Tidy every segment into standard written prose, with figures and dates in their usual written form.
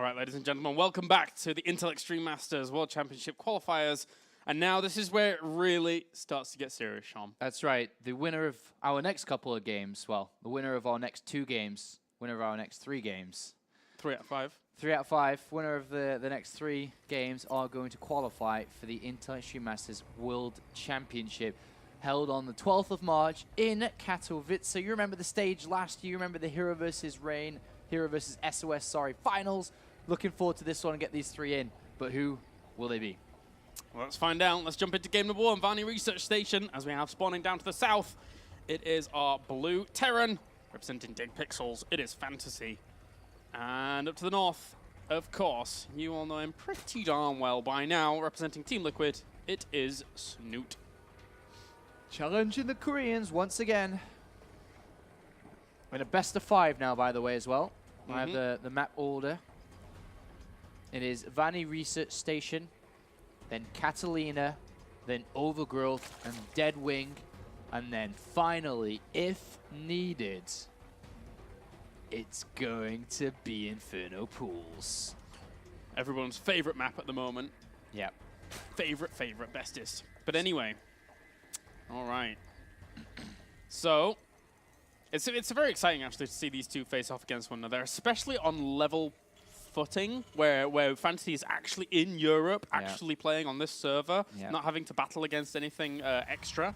All right, ladies and gentlemen, welcome back to the Intel Extreme Masters World Championship qualifiers. And now this is where it really starts to get serious, Sean. That's right. The winner of our next couple of games, well, the winner of our next 2 games, winner of our next 3 games. 3 out of 5. 3 out of 5. Winner of the next 3 games are going to qualify for the Intel Extreme Masters World Championship, held on the 12th of March in Katowice. So you remember the stage last year, you remember the Hero versus Rain, Hero versus SOS, sorry, finals. Looking forward to this one and get these 3 in. But who will they be? Well, let's find out. Let's jump into game number 1, Varney Research Station, as we have spawning down to the south. It is our blue Terran, representing Dig Pixels. It is Fantasy. And up to the north, of course, you all know him pretty darn well by now, representing Team Liquid. It is Snute. Challenging the Koreans once again. In a best of 5 now, by the way, as well. I have the map order. It is Varney Research Station, then Catalina, then Overgrowth and Dead Wing, and then finally, if needed, it's going to be Inferno Pools. Everyone's favorite map at the moment. Yep. Favorite, bestest. But anyway, all right. So, it's very exciting actually to see these two face off against one another, especially on level footing, where Fantasy is actually in Europe, actually playing on this server, not having to battle against anything extra.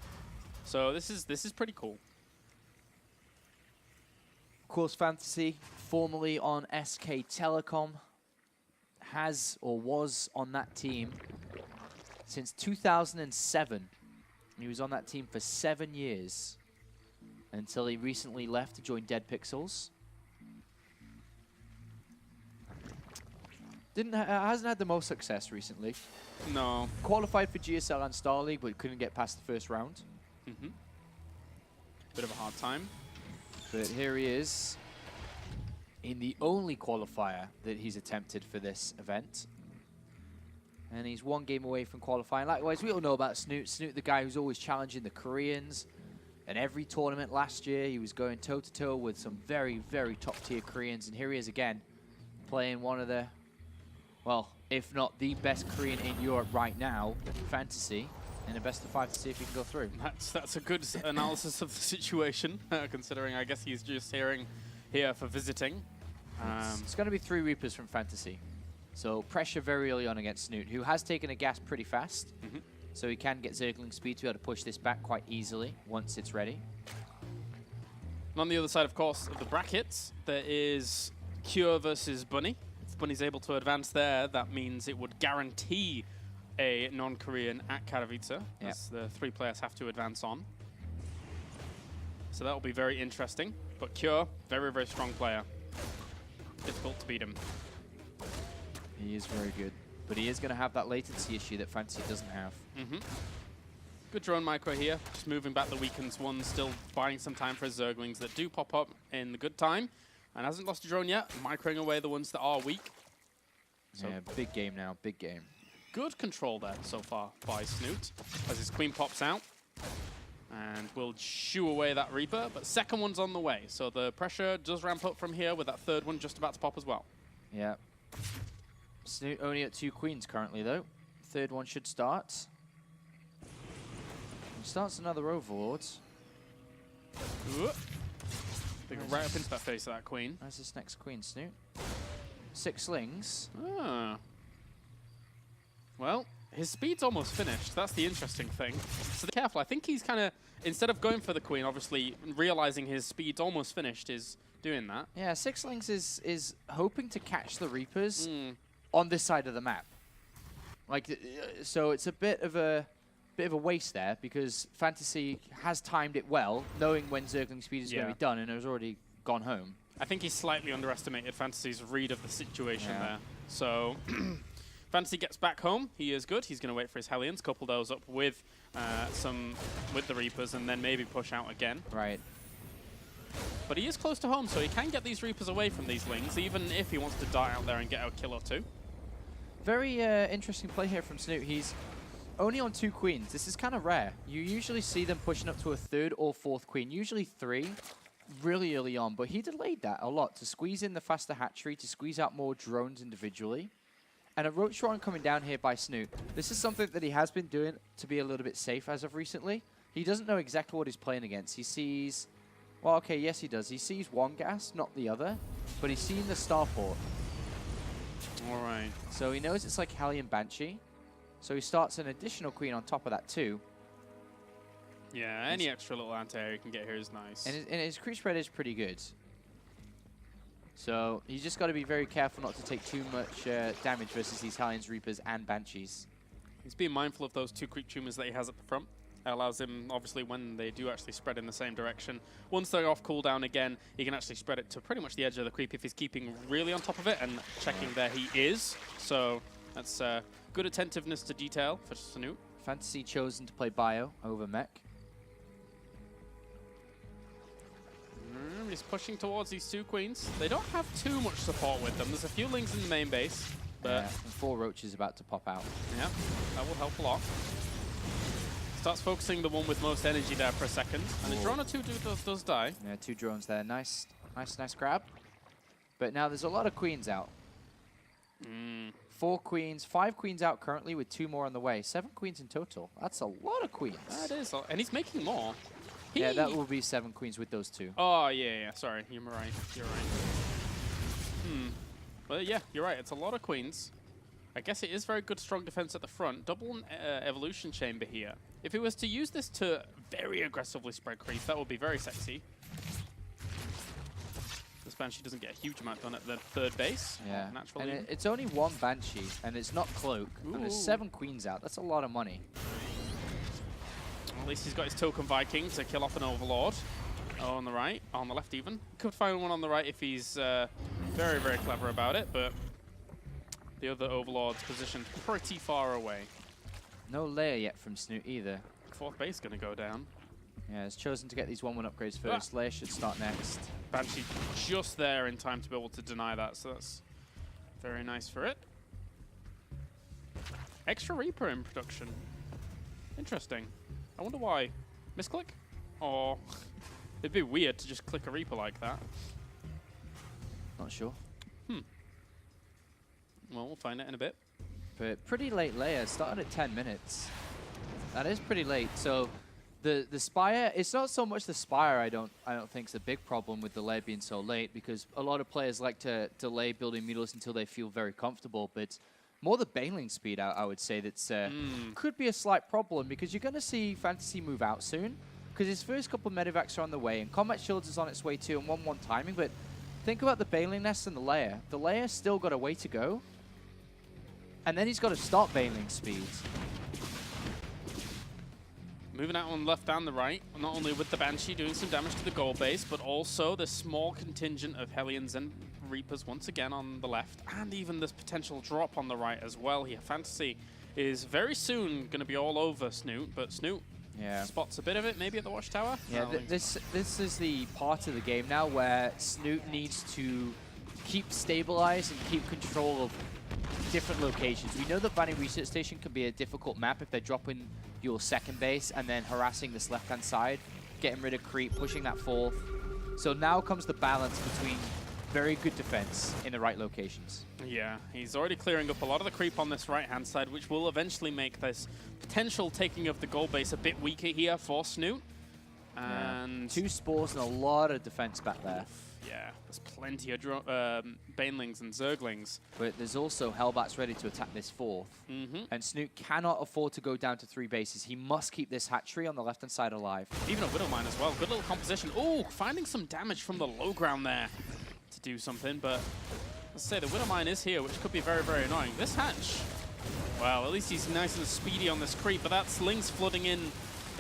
So this is pretty cool. Of course, Fantasy, formerly on SK Telecom, has or was on that team since 2007. He was on that team for 7 years until he recently left to join Dead Pixels. Hasn't had the most success recently. No. Qualified for GSL and Star League, but couldn't get past the first round. Bit of a hard time. But here he is in the only qualifier that he's attempted for this event. And he's 1 game away from qualifying. Likewise, we all know about Snute. Snute, the guy who's always challenging the Koreans. In every tournament last year, he was going toe-to-toe with some very, very top-tier Koreans. And here he is again, playing one of the, well, if not the best Korean in Europe right now, Fantasy, in a best of 5 to see if he can go through. That's a good analysis of the situation, considering I guess he's just here for visiting. It's going to be 3 Reapers from Fantasy. So pressure very early on against Snute, who has taken a gas pretty fast. So he can get Zergling speed to be able to push this back quite easily once it's ready. And on the other side, of course, of the brackets, there is Cure versus Bunny. If Bunny's able to advance there, that means it would guarantee a non-Korean at Katowice, as the 3 players have to advance on. So that will be very interesting. But Cure, very, very strong player. Difficult to beat him. He is very good. But he is going to have that latency issue that Fantasy doesn't have. Good drone micro here. Just moving back the weakened ones, still buying some time for his Zerglings that do pop up in the good time. And hasn't lost a drone yet, microing away the ones that are weak. So yeah, big game now, big game. Good control there so far by Snute, as his Queen pops out. And will shoo away that Reaper, but second one's on the way. So the pressure does ramp up from here with that 3rd one just about to pop as well. Yeah. Snute only at 2 Queens currently though. 3rd one should start. He starts another Overlord. They go right up into that face of that Queen. Where's this next Queen, Snute? 6 slings. Ah. Well, his speed's almost finished. That's the interesting thing. So be careful. I think he's kind of, instead of going for the Queen, obviously realizing his speed's almost finished, is doing that. Yeah, 6 slings is hoping to catch the Reapers on this side of the map. Like, so it's a bit of a waste there because Fantasy has timed it well, knowing when Zergling speed is going to be done, and it has already gone home. I think he slightly underestimated Fantasy's read of the situation there. So Fantasy gets back home. He is good. He's going to wait for his Hellions, couple those up with the Reapers, and then maybe push out again. Right. But he is close to home, so he can get these Reapers away from these Lings, even if he wants to dart out there and get a kill or 2. Very interesting play here from Snute. He's only on 2 Queens. This is kind of rare. You usually see them pushing up to a 3rd or 4th Queen, usually 3. really early on, but he delayed that a lot to squeeze in the faster hatchery, to squeeze out more drones individually. And a roach drone coming down here by Snute. This is something that he has been doing to be a little bit safe as of recently. He doesn't know exactly what he's playing against. He sees... Well, okay, yes he does. He sees one gas, not the other. But he's seen the starport. All right. So he knows it's like Hellion Banshee. So he starts an additional queen on top of that too. Yeah, any extra little anti-air you can get here is nice. And his creep spread is pretty good. So he's just got to be very careful not to take too much damage versus these Hellions, Reapers, and Banshees. He's being mindful of those 2 creep tumors that he has at the front. It allows him, obviously, when they do actually spread in the same direction. Once they're off cooldown again, he can actually spread it to pretty much the edge of the creep if he's keeping really on top of it and checking there he is. So that's good attentiveness to detail for Snute. Fantasy chosen to play Bio over Mech. He's pushing towards these 2 queens. They don't have too much support with them. There's a few lings in the main base, but and 4 roaches about to pop out. Yeah, that will help a lot. Starts focusing the one with most energy there for a second, and a drone or 2 does die. Yeah, 2 drones there. Nice grab. But now there's a lot of queens out. 4 queens, 5 queens out currently with 2 more on the way. 7 queens in total. That's a lot of queens. That is, and he's making more. Yeah, that will be 7 queens with those 2. Oh, yeah, sorry. You're right. You're right. Well, yeah, you're right. It's a lot of queens. I guess it is very good, strong defense at the front. Double evolution chamber here. If it was to use this to very aggressively spread creep, that would be very sexy. This Banshee doesn't get a huge amount done at the 3rd base. Yeah, naturally. and it's only 1 Banshee, and it's not Cloak, and there's 7 queens out. That's a lot of money. At least he's got his token Viking to kill off an Overlord. Oh, on the right, on the left even. Could find one on the right if he's very, very clever about it, but the other Overlord's positioned pretty far away. No layer yet from Snute either. 4th base going to go down. Yeah, it's chosen to get these 1-1 upgrades first. Layer should start next. Banshee just there in time to be able to deny that, so that's very nice for it. Extra Reaper in production. Interesting. I wonder why. Misclick? Or it'd be weird to just click a Reaper like that. Not sure. Well, we'll find out in a bit. But pretty late layer, started at 10 minutes. That is pretty late. So the Spire, it's not so much the Spire I don't think is a big problem with the layer being so late, because a lot of players like to delay building Mutilus until they feel very comfortable, but more the Baneling speed, I would say, that's could be a slight problem, because you're going to see Fantasy move out soon, because his first couple of Medivacs are on the way, and Combat Shields is on its way too, and 1-1 timing, but think about the Baneling Nest and the Lair. The Lair's still got a way to go, and then he's got to stop Baneling speed. Moving out on the left and the right, not only with the Banshee doing some damage to the gold base, but also the small contingent of Hellions and Reapers once again on the left, and even this potential drop on the right as well here. Fantasy is very soon going to be all over Snute, but Snute spots a bit of it maybe at the Watchtower. Yeah, this is the part of the game now where Snute needs to keep stabilized and keep control of different locations. We know that Vanny Research Station can be a difficult map if they're dropping your 2nd base and then harassing this left-hand side, getting rid of creep, pushing that 4th. So now comes the balance between very good defense in the right locations. Yeah, he's already clearing up a lot of the creep on this right-hand side, which will eventually make this potential taking of the gold base a bit weaker here for Snute. And 2 spores and a lot of defense back there. Yeah, there's plenty of Banelings and Zerglings. But there's also Hellbats ready to attack this 4th. And Snute cannot afford to go down to 3 bases. He must keep this hatchery on the left-hand side alive. Even a Widowmine as well. Good little composition. Oh, finding some damage from the low ground there to do something. But let's say the Widowmine is here, which could be very, very annoying. This hatch, well, at least he's nice and speedy on this creep, but that's Lynx flooding in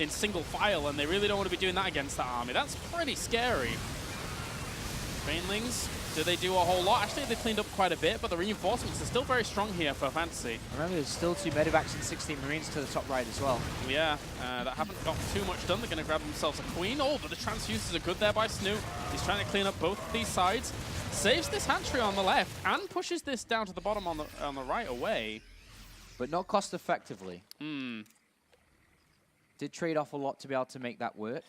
single file, and they really don't want to be doing that against that army. That's pretty scary. Banelings, do they do a whole lot? Actually, they cleaned up quite a bit, but the reinforcements are still very strong here for Fantasy. Remember, there's still 2 Medivacs and 16 Marines to the top right as well. Yeah, that haven't got too much done. They're going to grab themselves a Queen. Oh, but the transfuses are good there by Snute. He's trying to clean up both of these sides. Saves this hatchery on the left and pushes this down to the bottom on the right away. But not cost effectively. Did trade off a lot to be able to make that work.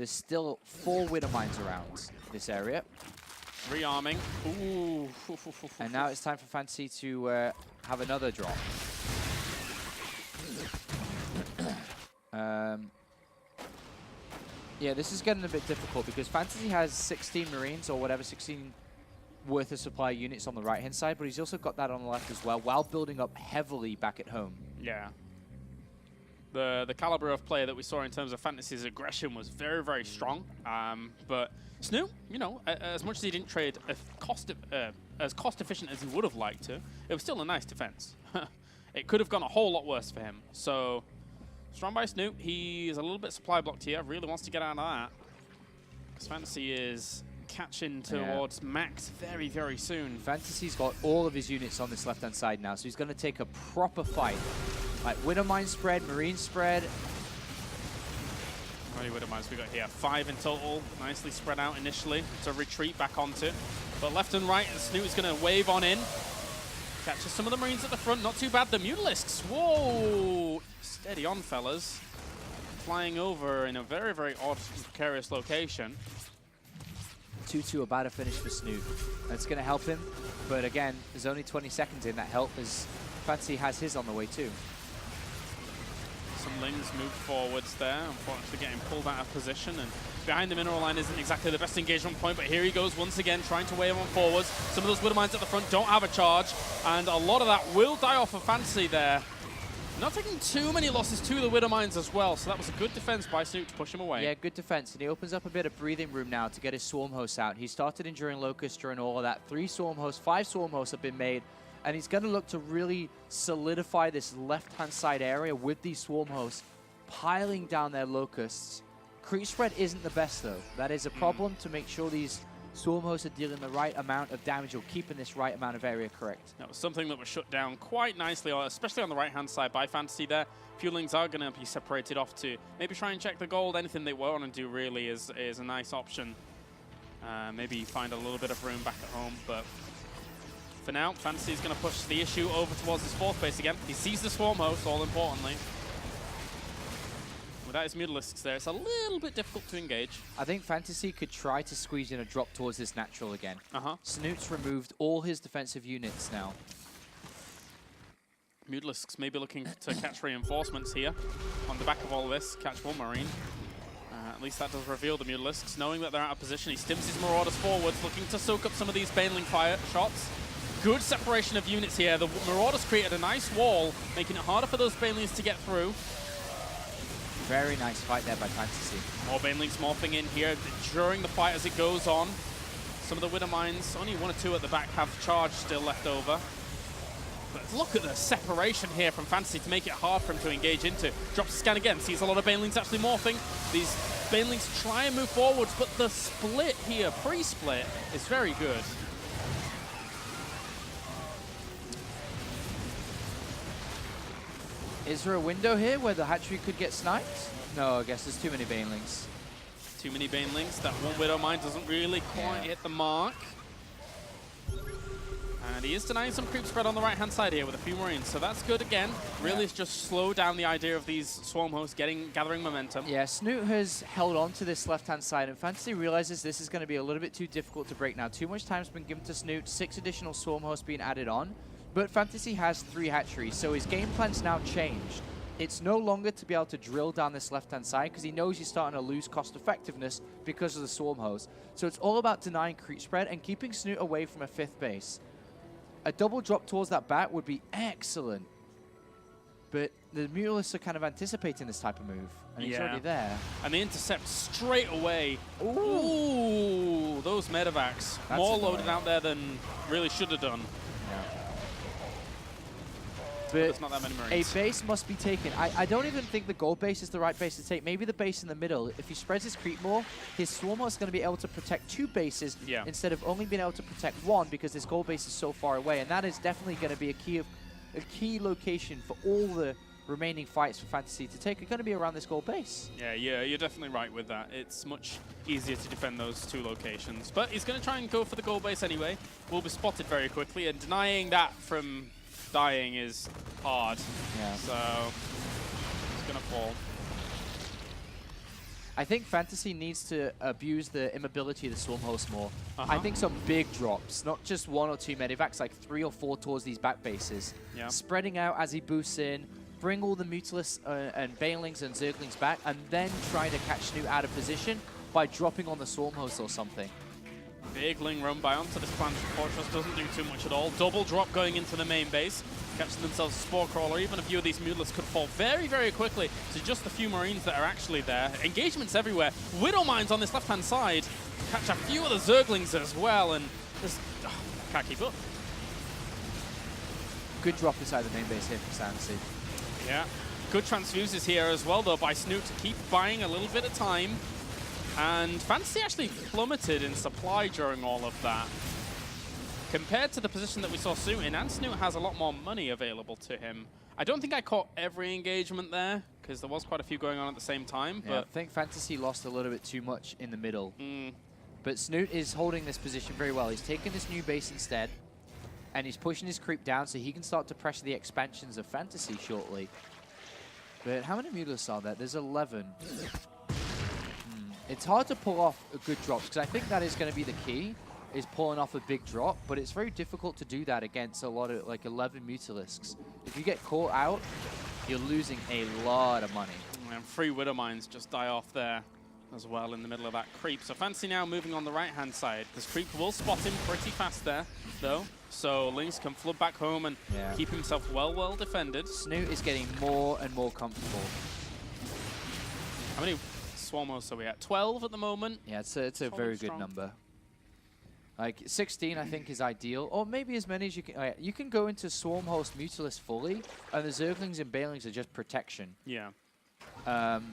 There's still 4 Widow Mines around this area. Rearming. Ooh. And now it's time for Fantasy to have another drop. Yeah, this is getting a bit difficult because Fantasy has 16 Marines or whatever, 16 worth of supply units on the right-hand side, but he's also got that on the left as well, while building up heavily back at home. Yeah. The caliber of play that we saw in terms of Fantasy's aggression was very, very strong. But Snute, you know, as much as he didn't trade as cost efficient as he would have liked to, it was still a nice defense. It could have gone a whole lot worse for him. So strong by Snute. He's a little bit supply blocked here. Really wants to get out of that. Because Fantasy is catching towards max very, very soon. Fantasy's got all of his units on this left-hand side now, so he's going to take a proper fight. Like Widow Mine spread, Marine spread. How many Widow Mines we got here? 5 in total. Nicely spread out initially to retreat back onto. But left and right, Snute is going to wave on in. Catches some of the Marines at the front. Not too bad. The Mutalisks. Whoa! Steady on, fellas. Flying over in a very, very odd, precarious location. 2-2 about to finish for Snute. That's going to help him. But again, there's only 20 seconds in that help as Fantasy has his on the way too. Some Lings move forwards there, unfortunately getting pulled out of position, and behind the mineral line isn't exactly the best engagement point, but here he goes once again trying to wave on forwards. Some of those Widow Mines at the front don't have a charge, and a lot of that will die off of Fantasy there. Not taking too many losses to the Widow Mines as well, so that was a good defense by Snute to push him away. Yeah, good defense, and he opens up a bit of breathing room now to get his Swarm Hosts out. He started Enduring Locust during all of that. 3 Swarm Hosts, 5 Swarm Hosts have been made, and he's going to look to really solidify this left-hand side area with these Swarm Hosts piling down their Locusts. Creep spread isn't the best, though. That is a problem to make sure these Swarm Hosts are dealing the right amount of damage or keeping this right amount of area correct. That was something that was shut down quite nicely, especially on the right-hand side by Fantasy there. Fuelings are going to be separated off to maybe try and check the gold. Anything they want to do really is a nice option. Maybe find a little bit of room back at home, but for now, Fantasy is going to push the issue over towards his 4th base again. He sees the Swarm Host, all importantly. Without his Mutalisks there, it's a little bit difficult to engage. I think Fantasy could try to squeeze in a drop towards this natural again. Snute's removed all his defensive units now. Mutalisks maybe looking to catch reinforcements here. On the back of all this, catch 1 Marine. At least that does reveal the Mutalisks. Knowing that they're out of position, he stims his Marauders forwards, looking to soak up some of these Baneling fire shots. Good separation of units here. The Marauders created a nice wall, making it harder for those Banelings to get through. Very nice fight there by Fantasy. More Banelings morphing in here during the fight as it goes on. Some of the Widow Mines, only 1 or 2 at the back, have charge still left over. But look at the separation here from Fantasy to make it hard for him to engage into. Drops the scan again, sees a lot of Banelings actually morphing. These Banelings try and move forwards, but the split here, pre-split, is very good. Is there a window here where the hatchery could get sniped? No, I guess there's too many Banelings. Too many Banelings. That 1 Widow Mine doesn't really quite hit the mark. And he is denying some creep spread on the right-hand side here with a few Marines, so that's good again. Really just slow down the idea of these Swarm Hosts gathering momentum. Yeah, Snute has held on to this left-hand side, and Fantasy realizes this is going to be a little bit too difficult to break now. Too much time's been given to Snute, 6 additional Swarm Hosts being added on. But Fantasy has 3 hatcheries, so his game plan's now changed. It's no longer to be able to drill down this left-hand side because he knows he's starting to lose cost effectiveness because of the Swarm Host. So it's all about denying creep spread and keeping Snute away from a 5th base. A double drop towards that bat would be excellent. But the Mutalisks are kind of anticipating this type of move, and he's already there. And the intercept straight away. Ooh, those medevacs. That's more annoying. loaded out there than really should have done. But there's not that many Marines. A base must be taken. I don't even think the gold base is the right base to take. Maybe the base in the middle. If he spreads his creep more, his Swarmer is going to be able to protect 2 bases instead of only being able to protect 1 because this gold base is so far away. And that is definitely going to be a key location for all the remaining fights for Fantasy to take. Are going to be around this gold base. Yeah, you're definitely right with that. It's much easier to defend those 2 locations. But he's going to try and go for the gold base anyway. Will be spotted very quickly, and denying that from dying is hard. Yeah. So it's going to fall. I think Fantasy needs to abuse the immobility of the Swarm host more. I think some big drops, not just 1 or 2 medivacs, like 3 or 4 towards these back bases. Yeah. Spreading out as he boosts in, bring all the Mutalisks and Banelings and Zerglings back, and then try to catch Snute out of position by dropping on the Swarm host or something. Big Ling run by onto this Planted Fortress, doesn't do too much at all. Double drop going into the main base, catching themselves a Spore Crawler. Even a few of these Mutalisks could fall very, very quickly to just the few Marines that are actually there. Engagements everywhere. Widow Mines on this left-hand side. Catch a few of the Zerglings as well, and just can't keep up. Good drop inside the main base here from Fantasy. Yeah. Good transfuses here as well, though, by Snute to keep buying a little bit of time. And Fantasy actually plummeted in supply during all of that. Compared to the position that we saw Snute in, and Snute has a lot more money available to him. I don't think I caught every engagement there, because there was quite a few going on at the same time. Yeah, But I think Fantasy lost a little bit too much in the middle. But Snute is holding this position very well. He's taking this new base instead, and he's pushing his creep down so he can start to pressure the expansions of Fantasy shortly. But how many Mutalisks are there? There's 11. It's hard to pull off a good drops, because I think that is going to be the key, is pulling off a big drop, but it's very difficult to do that against a lot of, like, 11 Mutalisks. If you get caught out, you're losing a lot of money. And 3 Widow Mines just die off there as well in the middle of that creep. So Fantasy now moving on the right-hand side. This creep will spot him pretty fast there, though. So Lynx can flood back home and keep himself well defended. Snute is getting more and more comfortable. How many Swarm hosts are we at? 12 at the moment? Yeah, it's a very good number. Like 16, I think, is ideal, or maybe as many as you can. You can go into Swarm host Mutalisk fully, and the Zerglings and Banelings are just protection. Yeah.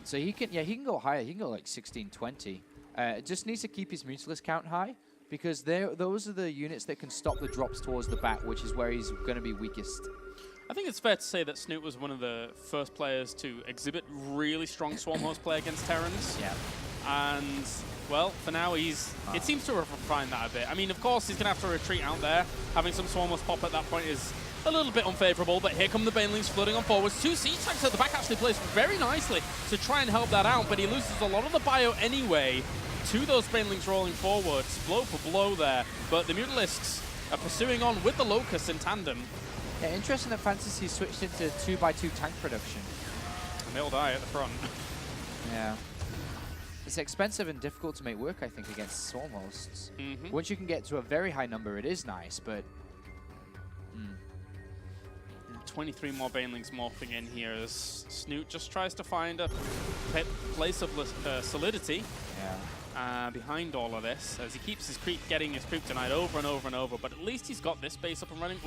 So he can go higher. He can go like 16, 20. It just needs to keep his Mutalisk count high, because those are the units that can stop the drops towards the back, which is where he's going to be weakest. I think it's fair to say that Snute was one of the first players to exhibit really strong Swarm host play against Terrans. Yeah. And, well, for now, it seems to have refined that a bit. I mean, of course, he's going to have to retreat out there. Having some Swarm host pop at that point is a little bit unfavorable, but here come the Banelings flooding on forwards. 2 siege tanks at the back actually plays very nicely to try and help that out, but he loses a lot of the bio anyway to those Banelings rolling forwards, blow for blow there. But the Mutalisks are pursuing on with the Locusts in tandem. Yeah, interesting that Fantasy switched into 2x2 tank production. And they'll die at the front. Yeah. It's expensive and difficult to make work, I think, against Swarm hosts. Once you can get to a very high number, it is nice, but... 23 more Banelings morphing in here as Snute just tries to find a place of solidity behind all of this, as he keeps his creep getting his creep denied over and over and over, but at least he's got this base up and running.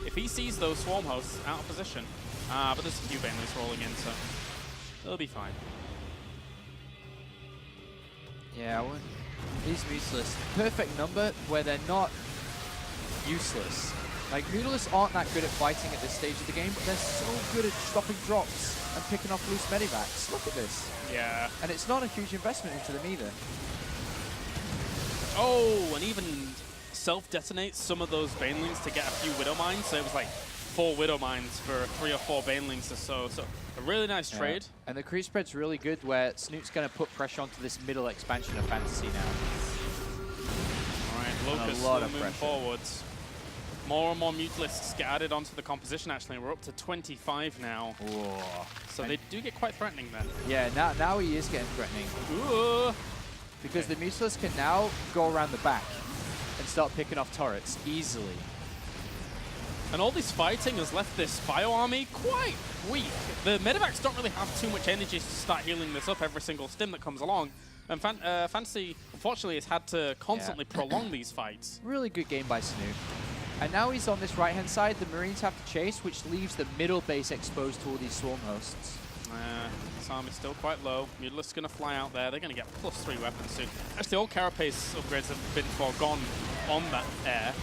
If he sees those Swarm hosts out of position, but there's a few Banelings rolling in, so it'll be fine. Yeah, these Mutalisks, perfect number where they're not useless. Like, Mutalisks aren't that good at fighting at this stage of the game, but they're so good at stopping drops and picking off loose medivacs. Look at this. Yeah. And it's not a huge investment into them either. Oh, and even self-detonates some of those Banelings to get a few Widow Mines, so it was like 4 Widow Mines for 3 or 4 Banelings or so. So a really nice trade. And the creep spread's really good, where Snute's going to put pressure onto this middle expansion of Fantasy now. All right, Locust will move forwards. More and more Mutalisks get added onto the composition, actually. We're up to 25 now. Whoa. So they do get quite threatening then. Yeah, now he is getting threatening. Ooh. Because the Mutalisks can now go around the back and start picking off turrets easily. And all this fighting has left this bio army quite weak. The medivacs don't really have too much energy to start healing this up every single stim that comes along. And Fantasy, unfortunately, has had to constantly prolong these fights. Really good game by Snute. And now he's on this right-hand side. The Marines have to chase, which leaves the middle base exposed to all these Swarm hosts. This army's still quite low. Mutalisks going to fly out there. They're going to get +3 weapons soon. Actually, all carapace upgrades have been forgone on that air,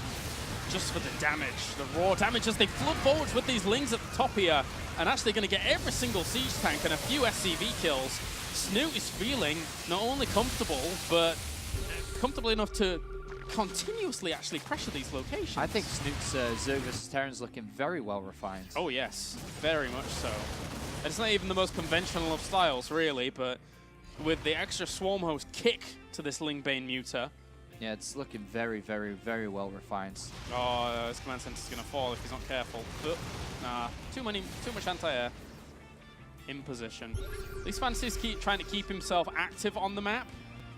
just for the damage, the raw damage as they flood forwards with these Lings at the top here, and actually going to get every single siege tank and a few SCV kills. Snute is feeling not only comfortable, but comfortable enough to continuously actually pressure these locations. I think Snute's Zerg vs. Terran's looking very well refined. Oh yes, very much so. And it's not even the most conventional of styles, really, but with the extra Swarm Host kick to this Lingbane Muta. Yeah, it's looking very, very, very well refined. Oh, his command center is going to fall if he's not careful. Nah, too much anti-air in position. These Fantasy's keep trying to keep himself active on the map.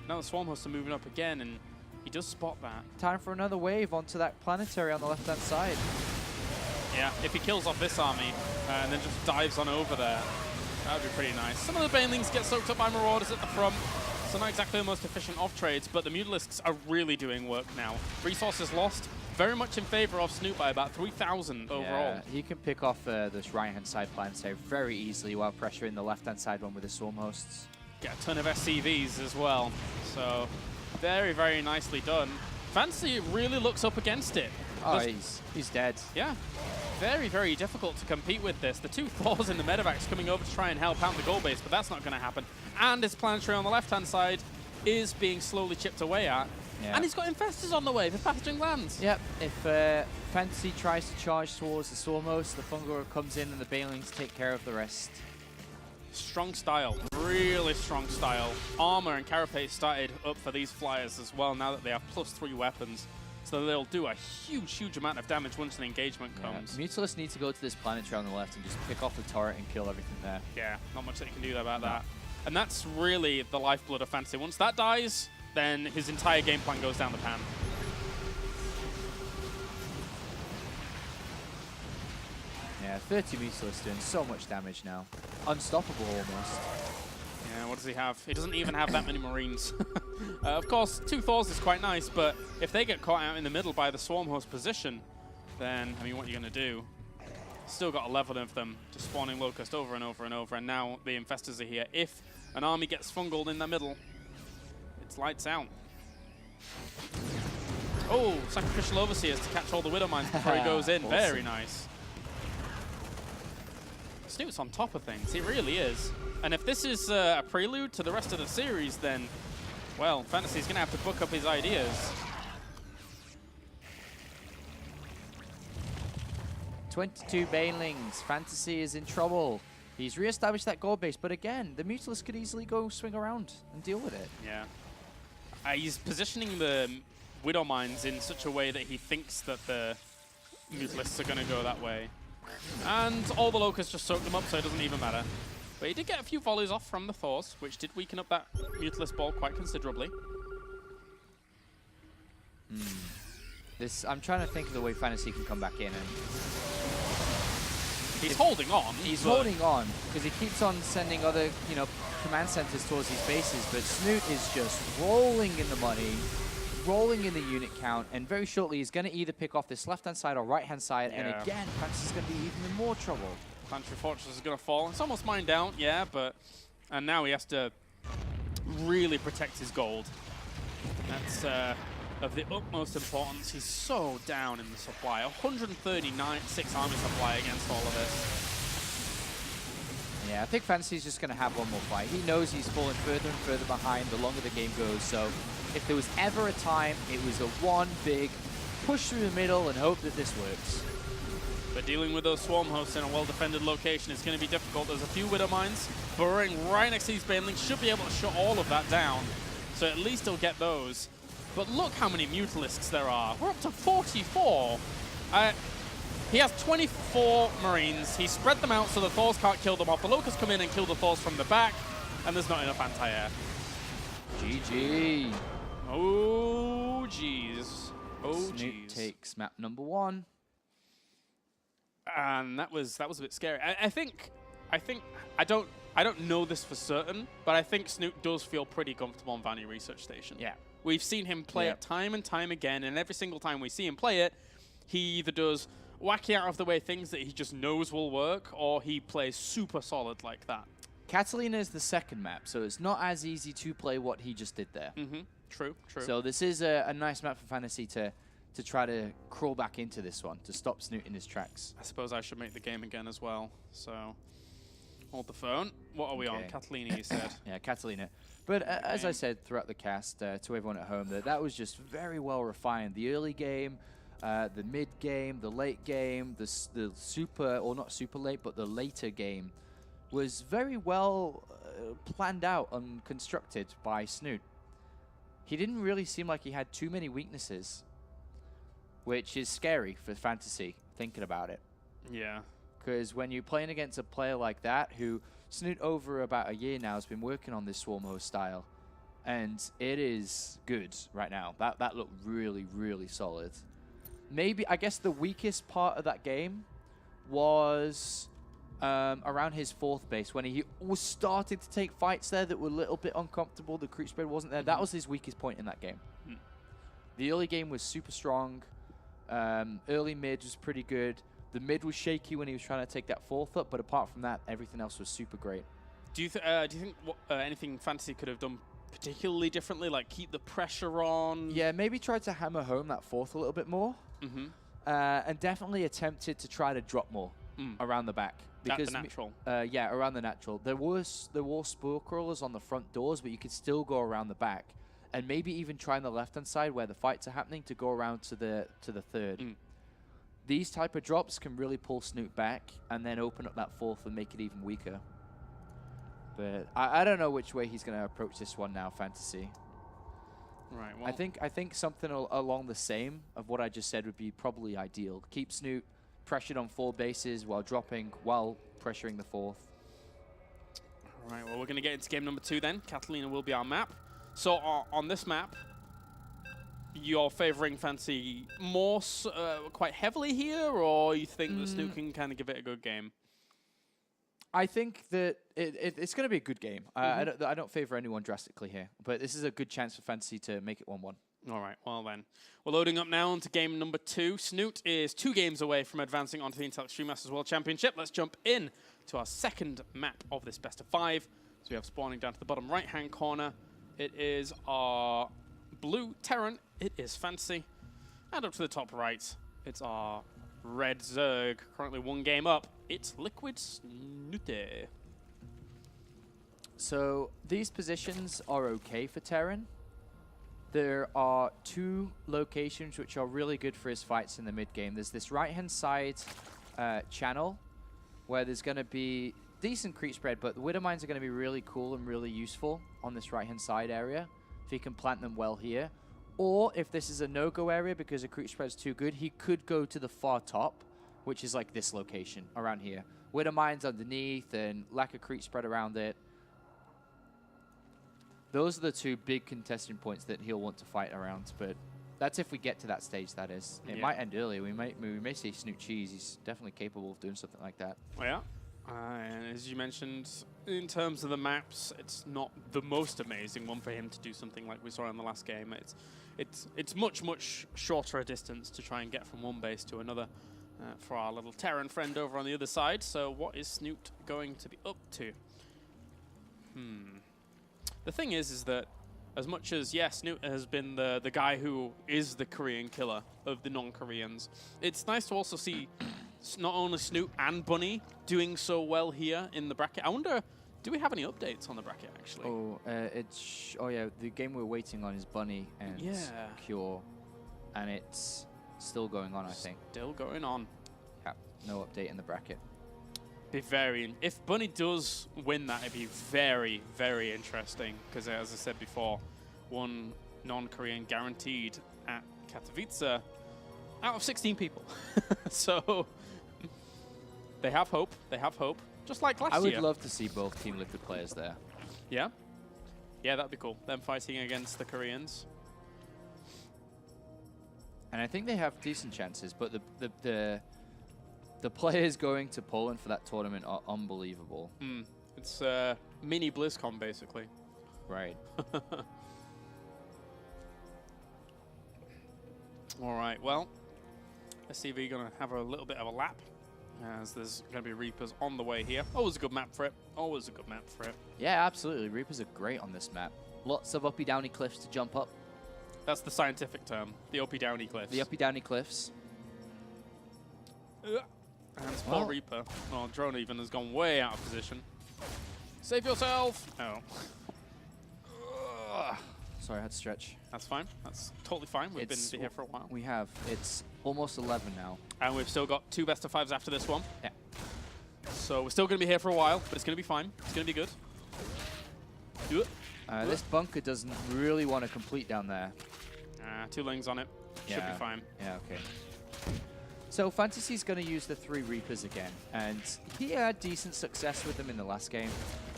Now the Swarm Hosts are moving up again, and he does spot that. Time for another wave onto that planetary on the left-hand side. Yeah, if he kills off this army and then just dives on over there, that would be pretty nice. Some of the Banelings get soaked up by Marauders at the front, so not exactly the most efficient off-trades, but the Mutalisks are really doing work now. Resources lost, very much in favor of Snute by about 3,000 overall. Yeah, he can pick off this right-hand side planetary very easily while pressuring the left-hand side one with the Swarm Hosts. Get a ton of SCVs as well, so very, very nicely done. Fantasy really looks up against it. Oh, he's dead. Yeah, very, very difficult to compete with this. The two Thors in the medevacs coming over to try and help out the goal base, but that's not going to happen. And his planetary on the left-hand side is being slowly chipped away at. Yeah. And he's got Infestors on the way for packaging lands. Yep, if Fantasy tries to charge towards the Swarmos, the Fungar comes in and the Banelings take care of the rest. Strong style, really strong style. Armor and Carapace started up for these Flyers as well now that they have +3 weapons. So they'll do a huge, huge amount of damage once an engagement comes. Mutalisks need to go to this planetary on the left and just pick off the turret and kill everything there. Yeah, not much that you can do about that. And that's really the lifeblood of Fantasy. Once that dies, then his entire game plan goes down the pan. Yeah, 30 Mutalisks doing so much damage now. Unstoppable almost. Yeah, what does he have? He doesn't even have that many Marines. Of course, 2 Thors is quite nice, but if they get caught out in the middle by the Swarm Host position, then, I mean, what are you going to do? Still got 11 of them just spawning Locust over and over and over, and now the Infestors are here. If an army gets fungled in the middle, it's lights out. Oh, Sacrificial Overseers to catch all the Widow Mines before he goes in. Awesome. Very nice. Snute's on top of things. He really is. And if this is a prelude to the rest of the series, then, well, Fantasy's going to have to book up his ideas. 22 Banelings. Fantasy is in trouble. He's re-established that gold base, but again, the Mutalisks could easily go swing around and deal with it. Yeah. He's positioning the Widow Mines in such a way that he thinks that the Mutalisks are going to go that way. And all the Locusts just soak them up, so it doesn't even matter. But he did get a few volleys off from the Thors, which did weaken up that Mutalisk ball quite considerably. I'm trying to think of the way Fantasy can come back in. And he's holding on. He's holding on, because he keeps on sending other, command centers towards these bases, but Snute is just rolling in the money, rolling in the unit count, and very shortly he's going to either pick off this left-hand side or right-hand side, and again, Fantasy's going to be even in more trouble. Planetary Fortress is going to fall. It's almost mined out, yeah, but... And now he has to really protect his gold. That's of the utmost importance. He's so down in the supply. 139.6 army supply against all of this. Yeah, I think Fantasy's just going to have one more fight. He knows he's falling further and further behind the longer the game goes, so if there was ever a time, it was a one big push through the middle and hope that this works. But dealing with those Swarm Hosts in a well-defended location is going to be difficult. There's a few Widow Mines burrowing right next to these Banelings. Should be able to shut all of that down, so at least he'll get those. But look how many Mutalisks there are. We're up to 44. He has 24 Marines. He spread them out so the Thors can't kill them off. The Locusts come in and kill the Thors from the back, and there's not enough anti-air. GG. Oh, jeez. Oh, jeez. Snute takes map number 1. And that was a bit scary. I don't know this for certain, but I think Snute does feel pretty comfortable on Vanny Research Station. Yeah. We've seen him play it time and time again, and every single time we see him play it, he either does wacky out of the way things that he just knows will work, or he plays super solid like that. Catalina is the second map, so it's not as easy to play what he just did there. True, true. So this is a nice map for Fantasy to try to crawl back into this one, to stop Snute in his tracks. I suppose I should make the game again as well, so... Hold the phone. What are we on? Catalina, you said. Yeah, Catalina. But as I said throughout the cast to everyone at home, that was just very well refined. The early game, the mid game, the late game, the super, or not super late, but the later game. was very well planned out and constructed by Snute. He didn't really seem like he had too many weaknesses, which is scary for Fantasy, thinking about it. Yeah. Because when you're playing against a player like that, who Snute over about a year now has been working on this Swarm host style, and it is good right now. That looked really, really solid. Maybe, I guess the weakest part of that game was around his fourth base, when he was starting to take fights there that were a little bit uncomfortable. The creep spread wasn't there. That was his weakest point in that game. The early game was super strong. Early mid was pretty good. The mid was shaky when he was trying to take that fourth up, but apart from that, everything else was super great. Do you think anything Fantasy could have done particularly differently, like keep the pressure on? Yeah, maybe try to hammer home that fourth a little bit more. And definitely attempted to try to drop more around the back. Because the natural. Yeah, around the natural. There were spore crawlers on the front doors, but you could still go around the back. And maybe even try on the left-hand side where the fights are happening to go around to the third. These type of drops can really pull Snute back and then open up that fourth and make it even weaker. But I don't know which way he's going to approach this one now, Fantasy. Right. Well, I think something along the same of what I just said would be probably ideal. Keep Snute pressured on 4 bases while pressuring the fourth. All right. Well, we're going to get into game number 2 then. Catalina will be our map. So on this map, you're favoring Fantasy more quite heavily here, or you think that Snute can kind of give it a good game? I think that it's going to be a good game. I don't favor anyone drastically here, but this is a good chance for Fantasy to make it 1-1. All right, well then. We're loading up now into game number 2. Snute is 2 games away from advancing onto the Intel Extreme Masters World Championship. Let's jump in to our second map of this best of 5. So we have spawning down to the bottom right-hand corner. It is our blue Terran. It is Fantasy. And up to the top right, it's our red Zerg. Currently 1 game up. It's Liquid Snute. So these positions are okay for Terran. There are 2 locations which are really good for his fights in the mid game. There's this right-hand side channel where there's going to be decent creep spread, but the Widow Mines are going to be really cool and really useful on this right-hand side area if he can plant them well here. Or if this is a no-go area because the creep spread is too good, he could go to the far top, which is like this location around here. Widow Mines underneath and lack of creep spread around it. Those are the 2 big contesting points that he'll want to fight around, but that's if we get to that stage, that is. It might end early. We may see Snute Cheese. He's definitely capable of doing something like that. Oh, yeah. And as you mentioned, in terms of the maps, it's not the most amazing one for him to do something like we saw in the last game. It's much shorter a distance to try and get from one base to another for our little Terran friend over on the other side. So what is Snute going to be up to? The thing is that as much as, yes, Snute has been the guy who is the Korean killer of the non-Koreans, it's nice to also see not only Snute and Bunny doing so well here in the bracket. I wonder, do we have any updates on the bracket, actually? Oh, oh yeah, the game we're waiting on is Bunny and Cure, and it's still going on, I think. Still going on. Yeah, no update in the bracket. Be if Bunny does win that, it'd be very, very interesting, because as I said before, 1 non-Korean guaranteed at Katowice out of 16 people. So they have hope. They have hope. Just like last year. I would love to see both Team Liquid players there. Yeah? Yeah, that'd be cool. Them fighting against the Koreans. And I think they have decent chances, but the players going to Poland for that tournament are unbelievable. It's mini BlizzCon, basically. Right. All right, well, SCV going to have a little bit of a lap, as there's going to be Reapers on the way here. Always a good map for it. Always a good map for it. Yeah, absolutely. Reapers are great on this map. Lots of uppy downy cliffs to jump up. That's the scientific term, the uppy downy cliffs. The uppy downy cliffs. And Spell Reaper. Oh, Drone even has gone way out of position. Save yourself! Oh. Sorry, I had to stretch. That's fine. That's totally fine. We've been here for a while. We have. It's almost 11 now. And we've still got 2 best of 5s after this one. Yeah. So we're still going to be here for a while, but it's going to be fine. It's going to be good. This bunker doesn't really want to complete down there. 2 Lings on it. Should be fine. Yeah, okay. So Fantasy's going to use the 3 Reapers again, and he had decent success with them in the last game,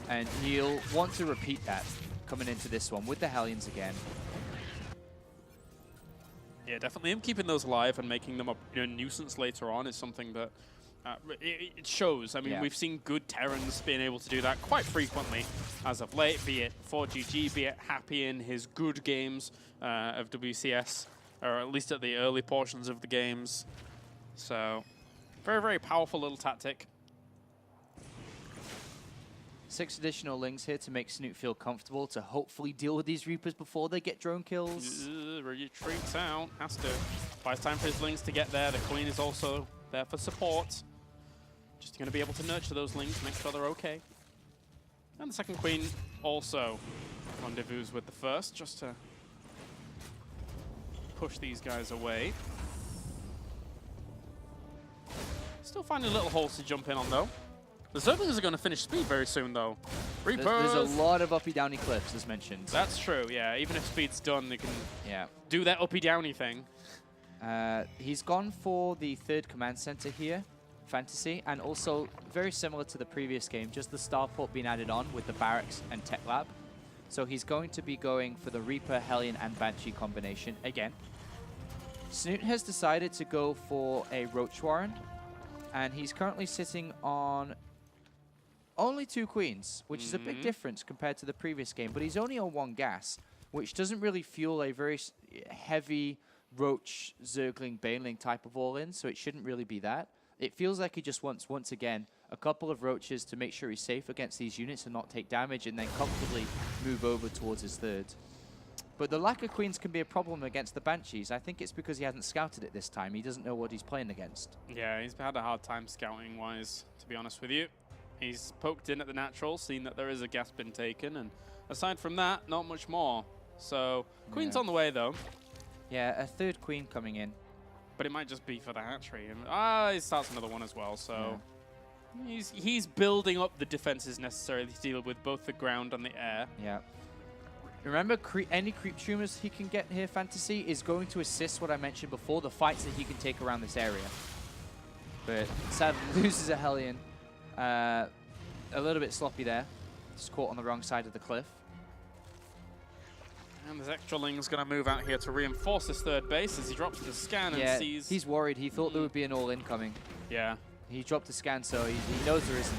and he'll want to repeat that coming into this one with the Hellions again. Yeah, definitely him keeping those alive and making them a nuisance later on is something that it shows. I mean, we've seen good Terrans being able to do that quite frequently as of late, be it 4GG, be it Happy in his good games of WCS, or at least at the early portions of the games. So, very, very powerful little tactic. 6 additional Lings here to make Snute feel comfortable to hopefully deal with these Reapers before they get drone kills. Retreats out, has to. Buys time for his Lings to get there. The Queen is also there for support. Just going to be able to nurture those Lings, make sure they're okay. And the second Queen also rendezvous with the first, just to push these guys away. Still finding little holes to jump in on, though. The Zerglings are going to finish speed very soon, though. Reapers! There's a lot of uppy-downy clips, as mentioned. That's true, yeah. Even if speed's done, they can do that uppy-downy thing. He's gone for the 3rd command center here, Fantasy, and also very similar to the previous game, just the starport being added on with the barracks and tech lab. So he's going to be going for the Reaper, Hellion, and Banshee combination again. Snute has decided to go for a Roach Warren, and he's currently sitting on only 2 Queens, which is a big difference compared to the previous game, but he's only on 1 gas, which doesn't really fuel a very heavy Roach, Zergling, Baneling type of all-in, so it shouldn't really be that. It feels like he just wants, once again, a couple of Roaches to make sure he's safe against these units and not take damage, and then comfortably move over towards his 3rd. But the lack of Queens can be a problem against the Banshees. I think it's because he hasn't scouted it this time. He doesn't know what he's playing against. Yeah, he's had a hard time scouting-wise, to be honest with you. He's poked in at the natural, seen that there is a gas bin taken, and aside from that, not much more. So, Queen's on the way, though. Yeah, a 3rd Queen coming in. But it might just be for the hatchery. And, he starts another one as well, so he's building up the defenses necessary to deal with both the ground and the air. Yeah. Remember, any creep tumors he can get here, Fantasy, is going to assist what I mentioned before, the fights that he can take around this area. But sadly, loses a Hellion. A little bit sloppy there. Just caught on the wrong side of the cliff. And this extra Ling's going to move out here to reinforce his 3rd base as he drops the scan and sees... he's worried. He thought there would be an all-in coming. Yeah. He dropped the scan, so he knows there isn't.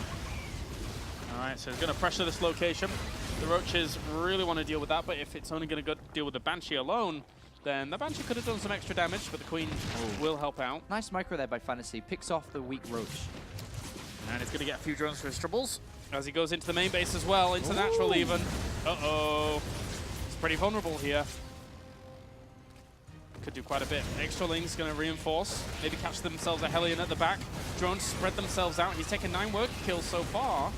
All right, so he's going to pressure this location. The Roaches really want to deal with that, but if it's only going to deal with the Banshee alone, then the Banshee could have done some extra damage, but the Queen will help out. Nice micro there by Fantasy. Picks off the weak Roach. And he's going to get a few drones for his triples as he goes into the main base as well, into natural even. Uh-oh. It's pretty vulnerable here. Could do quite a bit. Extra Ling's going to reinforce. Maybe catch themselves a Hellion at the back. Drones spread themselves out. He's taken 9 work kills so far.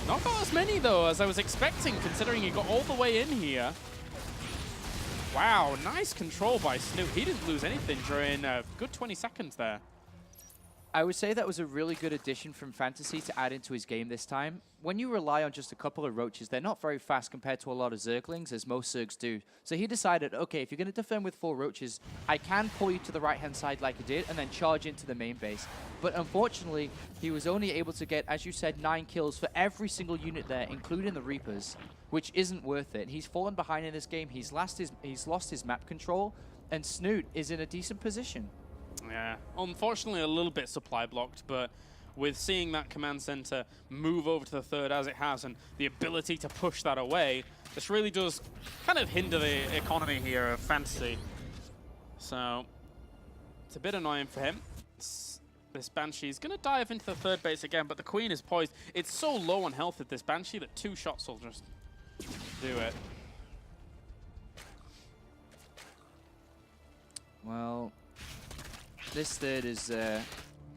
Not got as many, though, as I was expecting, considering he got all the way in here. Wow, nice control by Snute. He didn't lose anything during a good 20 seconds there. I would say that was a really good addition from Fantasy to add into his game this time. When you rely on just a couple of Roaches, they're not very fast compared to a lot of Zerglings, as most Zergs do. So he decided, okay, if you're going to defend with 4 Roaches, I can pull you to the right-hand side like he did, and then charge into the main base. But unfortunately, he was only able to get, as you said, 9 kills for every single unit there, including the Reapers, which isn't worth it. He's fallen behind in this game. He's lost his map control, and Snute is in a decent position. Yeah, unfortunately a little bit supply blocked, but with seeing that command center move over to the 3rd as it has and the ability to push that away, this really does kind of hinder the economy here of Fantasy. So it's a bit annoying for him. This Banshee is going to dive into the 3rd base again, but the Queen is poised. It's so low on health with this Banshee that 2 shots will just do it. Well, this 3rd is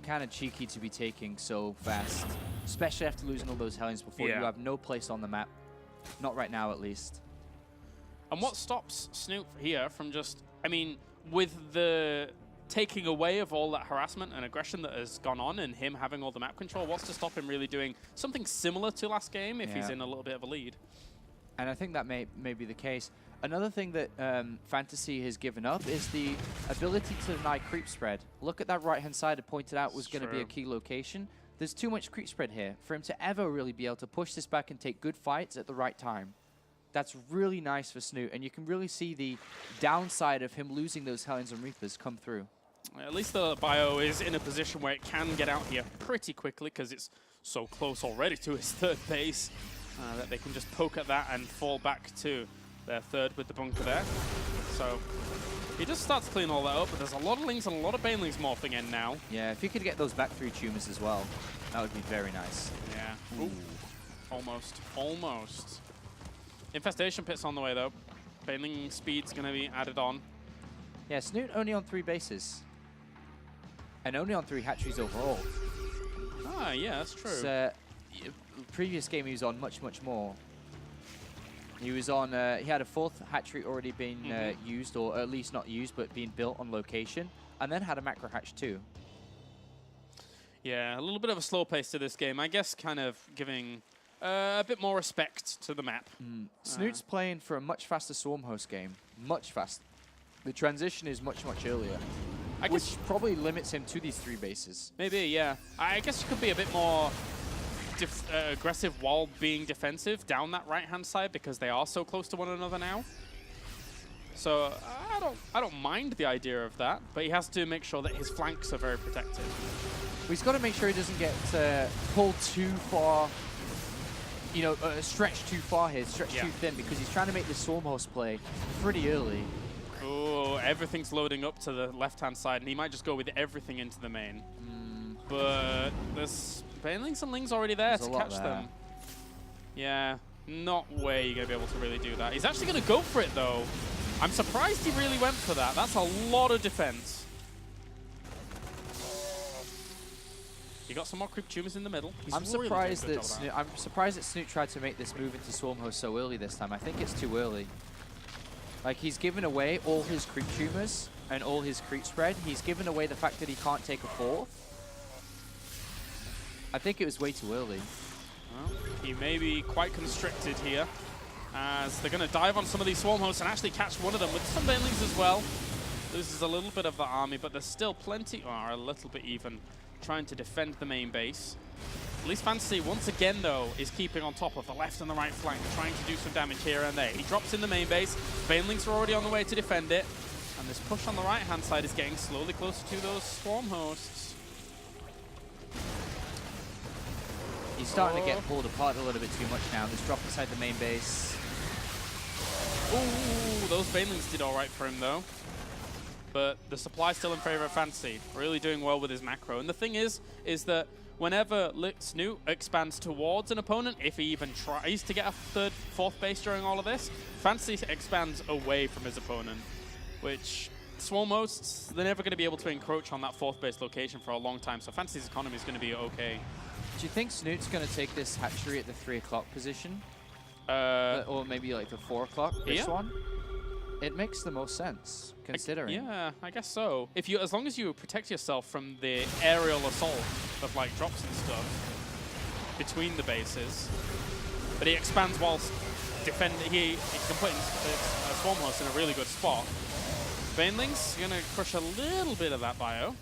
kind of cheeky to be taking so fast, especially after losing all those Hellions before. You have no place on the map. Not right now, at least. And what stops Snute here from just, I mean, with the taking away of all that harassment and aggression that has gone on and him having all the map control, what's to stop him really doing something similar to last game if he's in a little bit of a lead? And I think that may be the case. Another thing that Fantasy has given up is the ability to deny creep spread. Look at that right-hand side I pointed out was going to be a key location. There's too much creep spread here for him to ever really be able to push this back and take good fights at the right time. That's really nice for Snute, and you can really see the downside of him losing those Hellions and Reapers come through. At least the bio is in a position where it can get out here pretty quickly because it's so close already to his third base that they can just poke at that and fall back to their third with the bunker there. So he just starts to clean all that up, but there's a lot of Lings and a lot of Banelings morphing in now. Yeah, if you could get those back through tumors as well, that would be very nice. Yeah. Ooh. Almost. Almost. Infestation Pit's on the way, though. Baneling speed's going to be added on. Yeah, Snute only on 3 bases. And only on 3 hatcheries overall. Ah, yeah, that's true. So, previous game he was on much, much more. He was on, he had a 4th hatchery already been used, or at least not used, but being built on location, and then had a macro hatch too. Yeah, a little bit of a slow pace to this game. I guess kind of giving a bit more respect to the map. Snute's playing for a much faster Swarm host game. Much faster. The transition is much, much earlier. Which probably limits him to these 3 bases. Maybe, yeah. I guess you could be a bit more aggressive while being defensive down that right-hand side because they are so close to one another now. So I don't mind the idea of that, but he has to make sure that his flanks are very protected. He's got to make sure he doesn't get pulled too far, you know, stretched too far here, stretched too thin, because he's trying to make the Swarm host play pretty early. Oh, everything's loading up to the left-hand side, and he might just go with everything into the main. But there's Banelings and Lings already there to catch them. Yeah, not way you're going to be able to really do that. He's actually going to go for it, though. I'm surprised he really went for that. That's a lot of defense. You got some more creep tumors in the middle. I'm surprised that Snute tried to make this move into Swarm host so early this time. I think it's too early. Like, he's given away all his creep tumors and all his creep spread. He's given away the fact that he can't take a 4th. I think it was way too early. Well, he may be quite constricted here, as they're going to dive on some of these Swarm hosts and actually catch one of them with some Banelings as well. Loses a little bit of the army, but there's still plenty, or a little bit even, trying to defend the main base. At least Fantasy, once again, though, is keeping on top of the left and the right flank, trying to do some damage here and there. He drops in the main base. Banelings are already on the way to defend it. And this push on the right-hand side is getting slowly closer to those Swarm hosts. He's starting to get pulled apart a little bit too much now. This drop inside the main base. Ooh, those Banelings did all right for him, though. But the supply's still in favor of Fantasy. Really doing well with his macro. And the thing is that whenever Snute expands towards an opponent, if he even tries to get a 3rd, 4th base during all of this, Fantasy expands away from his opponent, which Swarm hosts, they're never going to be able to encroach on that 4th base location for a long time, so Fantasy's economy is going to be okay. Do you think Snute's going to take this hatchery at the 3 o'clock position? Or maybe like the 4 o'clock, this one? It makes the most sense, considering. Yeah, I guess so. As long as you protect yourself from the aerial assault of like drops and stuff between the bases, but he expands whilst defending. He can put a Swarm host in a really good spot. Banelings going to crush a little bit of that bio.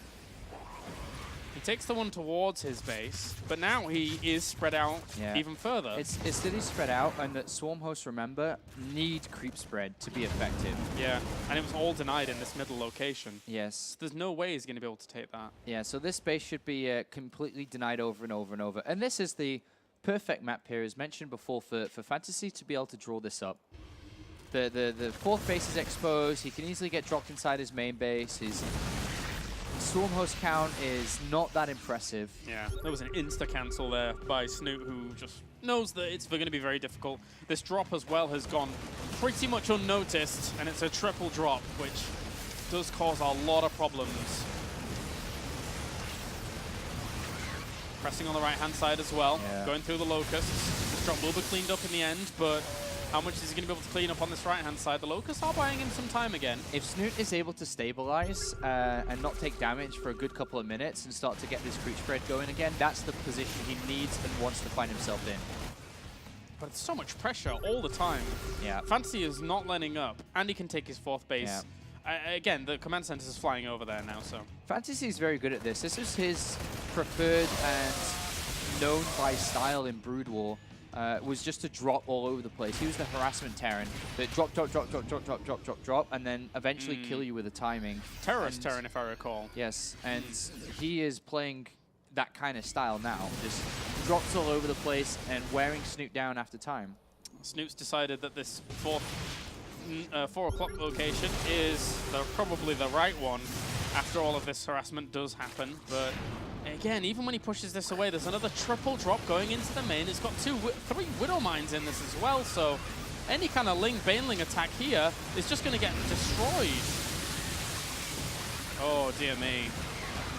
He takes the one towards his base, but now he is spread out even further. It's that he's spread out, and that Swarm hosts, remember, need creep spread to be effective. Yeah, and it was all denied in this middle location. Yes. So there's no way he's going to be able to take that. Yeah, so this base should be completely denied over and over and over. And this is the perfect map here, as mentioned before, for Fantasy to be able to draw this up. The 4th base is exposed. He can easily get dropped inside his main base. His Swarm host count is not that impressive. Yeah, there was an insta-cancel there by Snute, who just knows that it's going to be very difficult. This drop as well has gone pretty much unnoticed, and it's a triple drop, which does cause a lot of problems. Pressing on the right-hand side as well, going through the locusts. This drop will be cleaned up in the end, but How much is he going to be able to clean up on this right-hand side? The Locusts are buying him some time again. If Snute is able to stabilize and not take damage for a good couple of minutes and start to get this creep spread going again, that's the position he needs and wants to find himself in. But it's so much pressure all the time. Yeah. Fantasy is not letting up, and he can take his 4th base. Yeah. Again, the command center is flying over there now, so. Fantasy is very good at this. This is his preferred and known by style in Brood War. Was just to drop all over the place. He was the harassment Terran that drop, and then eventually kill you with a timing. Terrorist Terran, if I recall. Yes, and he is playing that kind of style now. Just drops all over the place and wearing Snute down after time. Snoot's decided that this 4 o'clock location is probably the right one after all of this harassment does happen, but again, even when he pushes this away, there's another triple drop going into the main. It's got 3 Widow Mines in this as well, so any kind of Baneling attack here is just going to get destroyed. Oh, dear me.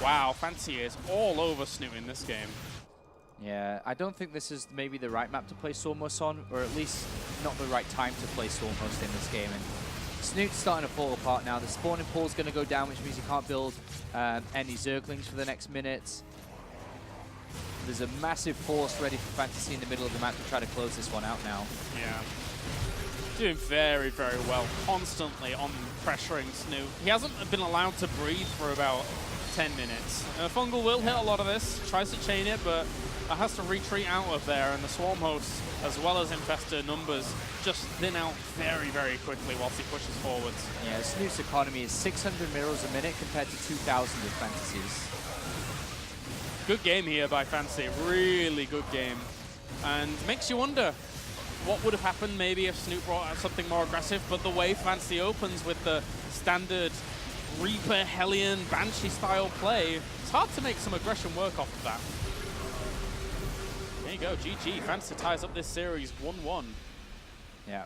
Wow, Fancy is all over Snute in this game. Yeah, I don't think this is maybe the right map to play Sormos on, or at least not the right time to play Sormos in this game. And Snute's starting to fall apart now. The spawning pool's going to go down, which means he can't build any Zerglings for the next minute. There's a massive force ready for Fantasy in the middle of the map to try to close this one out now. Yeah. Doing very, very well. Constantly on pressuring Snute. He hasn't been allowed to breathe for about 10 minutes. Fungal will hit a lot of this, tries to chain it, but has to retreat out of there, and the Swarm hosts, as well as Infestor numbers, just thin out very, very quickly whilst he pushes forwards. Yeah, Snute's economy is 600 mirrors a minute compared to 2,000 with Fantasies. Good game here by Fantasy, really good game. And makes you wonder what would have happened maybe if Snute brought out something more aggressive, but the way Fantasy opens with the standard Reaper, Hellion, Banshee style play, it's hard to make some aggression work off of that. There you go, GG. Fantasy ties up this series 1-1. Yeah,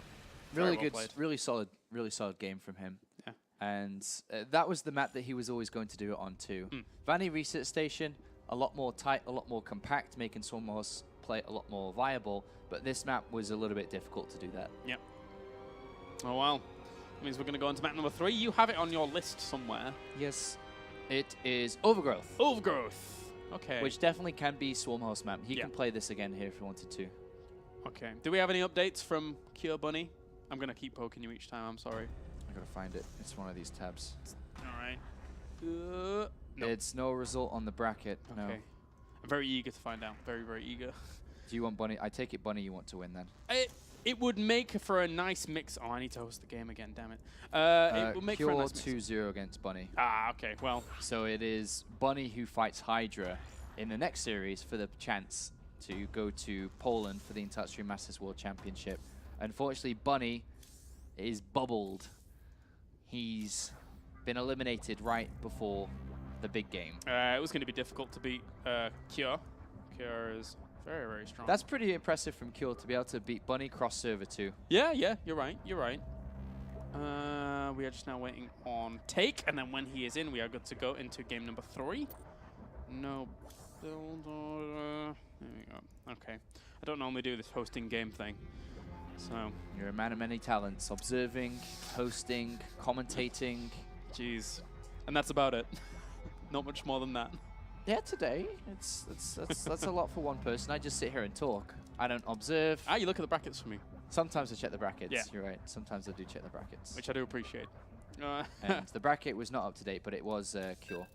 really well good, played. really solid game from him. Yeah. And that was the map that he was always going to do it on too. Vanny Research Station, a lot more tight, a lot more compact, making Sormos play a lot more viable, but this map was a little bit difficult to do that. Yep. Oh, well. That means we're going to go on to map number 3. You have it on your list somewhere. Yes, it is Overgrowth. Overgrowth. Okay. Which definitely can be Swarmhouse map. He can play this again here if he wanted to. Okay. Do we have any updates from Cure Bunny? I'm going to keep poking you each time, I'm sorry. I gotta find it. It's one of these tabs. Alright. Nope. It's no result on the bracket. Okay. No. I'm very eager to find out. Very, very eager. Do you want Bunny? I take it Bunny you want to win then. It would make for a nice mix. Oh, I need to host the game again, damn it. It would make for a nice mix. 2-0 against Bunny. Ah, okay, well. So it is Bunny who fights Hydra in the next series for the chance to go to Poland for the Touchscreen Masters World Championship. Unfortunately, Bunny is bubbled. He's been eliminated right before the big game. It was going to be difficult to beat Cure. Cure is very, very strong. That's pretty impressive from Cure to be able to beat Bunny cross server too. Yeah, you're right, you're right. We are just now waiting on Take, and then when he is in, we are good to go into game number 3. No build order. There we go. Okay. I don't normally do this hosting game thing. So. You're a man of many talents. Observing, hosting, commentating. Jeez. And that's about it. Not much more than that. Yeah, today that's a lot for one person. I just sit here and talk. I don't observe. Ah, you look at the brackets for me. Sometimes I check the brackets. Yeah. You're right. Sometimes I do check the brackets. Which I do appreciate. And the bracket was not up to date, but it was Cure.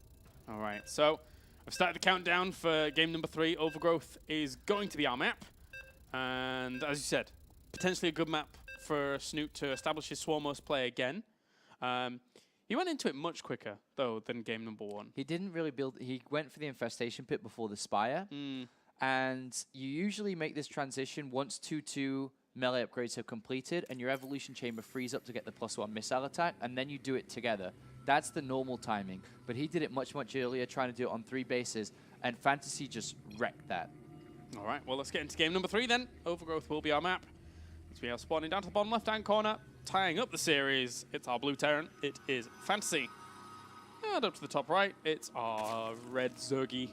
All right. So I've started the countdown for game number 3. Overgrowth is going to be our map. And as you said, potentially a good map for Snute to establish his Swarmos play again. He went into it much quicker, though, than game number 1. He didn't really build... He went for the Infestation Pit before the Spire. And you usually make this transition once 2-2 melee upgrades have completed and your Evolution Chamber frees up to get the +1 missile attack, and then you do it together. That's the normal timing. But he did it much, much earlier, trying to do it on 3 bases, and Fantasy just wrecked that. All right, well, let's get into game number 3 then. Overgrowth will be our map. As we are spawning down to the bottom left-hand corner, tying up the series, it's our blue Terran. It is Fantasy. And up to the top right, it's our red Zergy.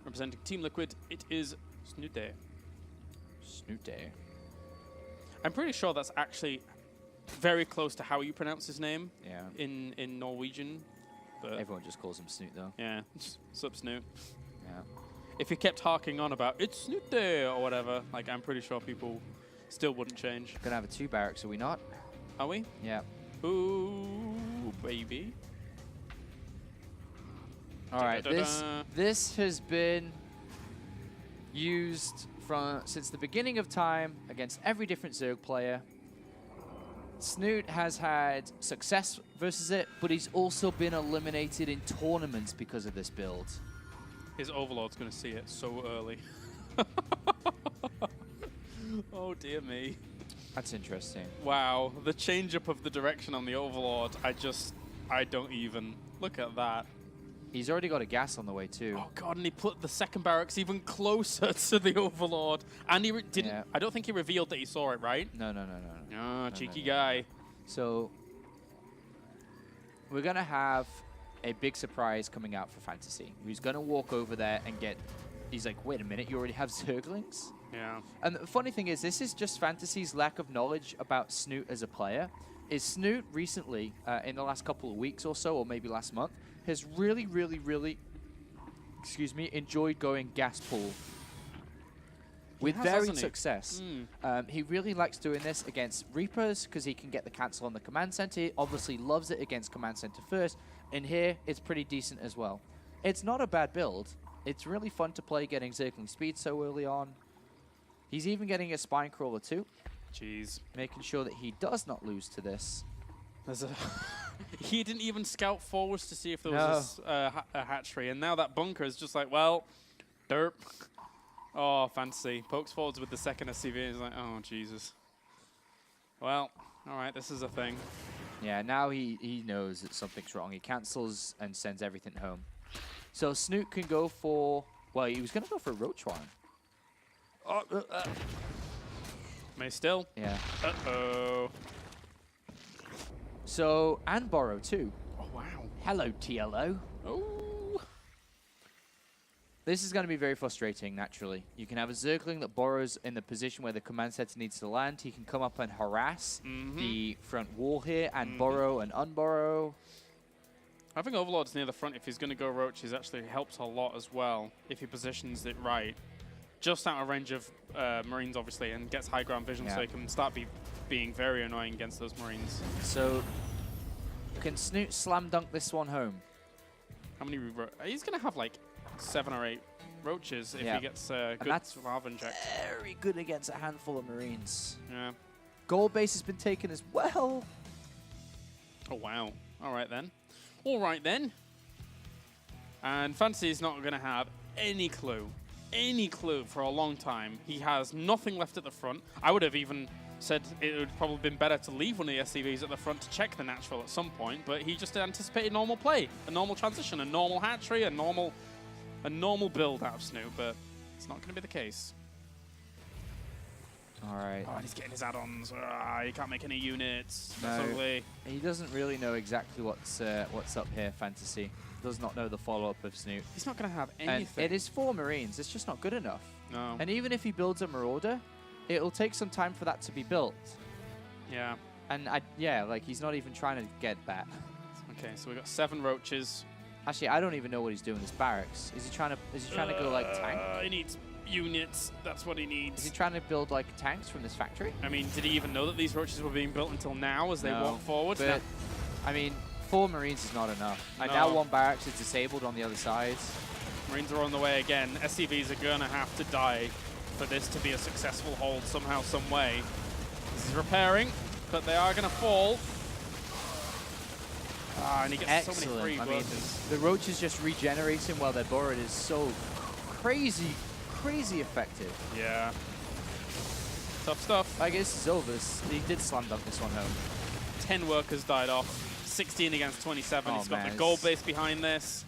Representing Team Liquid, it is Snute. Snute. I'm pretty sure that's actually very close to how you pronounce his name Yeah. in Norwegian. But Everyone just calls him Snute, though. yeah, sup Snute. Yeah. If you kept harking on about it's Snute Day or whatever, like I'm pretty sure people still wouldn't change. Gonna have a 2 barracks, are we not? Are we? Yeah. Ooh, baby. All right. This has been used since the beginning of time against every different Zerg player. Snute has had success versus it, but he's also been eliminated in tournaments because of this build. His Overlord's going to see it so early. Oh, dear me. That's interesting. Wow, the change up of the direction on the Overlord, I don't even. Look at that. He's already got a gas on the way, too. Oh, God, and he put the second barracks even closer to the Overlord. And he didn't, Yeah. I don't think he revealed that he saw it, right? No. Ah, cheeky guy. So we're going to have a big surprise coming out for Fantasy. He's going to walk over there and he's like, wait a minute, you already have Zerglings? Yeah. And the funny thing is, this is just Fantasy's lack of knowledge about Snute as a player. Is Snute recently, in the last couple of weeks or so, or maybe last month, has really, enjoyed going gas pool with varying success. He really likes doing this against Reapers because he can get the cancel on the command center. He obviously loves it against command center first, and here it's pretty decent as well. It's not a bad build. It's really fun to play getting Zergling speed so early on. He's even getting a Spine Crawler too. Jeez. Making sure that he does not lose to this. There's a he didn't even scout forwards to see if there was a hatchery, and now that bunker is just like, well, derp. Oh, Fantasy. Pokes forwards with the second SCV, and he's like, oh, Jesus. Well, all right, this is a thing. Yeah, now he knows that something's wrong. He cancels and sends everything home. So Snute can go for, well, he was going to go for a Roach Warren. May still. Yeah. Uh-oh. So, and Borrow too. Oh, wow. Hello, TLO. Oh. This is going to be very frustrating, naturally. You can have a Zergling that borrows in the position where the command center needs to land. He can come up and harass the front wall here and borrow and unborrow. Having Overlords near the front, if he's going to go Roaches, actually helps a lot as well, if he positions it right. Just out of range of Marines, obviously, and gets high ground vision, so he can start being very annoying against those Marines. So, can Snute slam dunk this one home? How many? He's going to have like 7 or 8 Roaches if he gets good Lava Inject. Very good against a handful of Marines. Yeah. Gold base has been taken as well. Oh, wow. All right, then. All right, then. And Fantasy is not going to have any clue for a long time. He has nothing left at the front. I would have even said it would probably been better to leave one of the SCVs at the front to check the natural at some point, but he just anticipated normal play, a normal transition, a normal hatchery, a normal build out of Snute, but it's not going to be the case. All right. Oh, and he's getting his add-ons. He can't make any units. No, That's ugly. He doesn't really know exactly what's up here, Fantasy. Does not know the follow-up of Snute. He's not going to have anything. And it is 4 Marines. It's just not good enough. No. And even if he builds a Marauder, it'll take some time for that to be built. Yeah. And he's not even trying to get that. Okay, so we've got 7 Roaches. Actually, I don't even know what he's doing in his barracks. Is he trying to go like tank? He needs units. That's what he needs. Is he trying to build like tanks from this factory? I mean, did he even know that these Roaches were being built until now as they walk forward? But, I mean, 4 Marines is not enough. And now 1 barracks is disabled on the other side. Marines are on the way again. SCVs are going to have to die for this to be a successful hold somehow, some way. This is repairing, but they are going to fall. And he gets so many free workers. The Roaches just regenerating while they're borrowed is so crazy effective. Yeah. Tough stuff. I guess it's over. He did slam dunk this one home. 10 workers died off. 16 against 27. He's got the gold base behind this.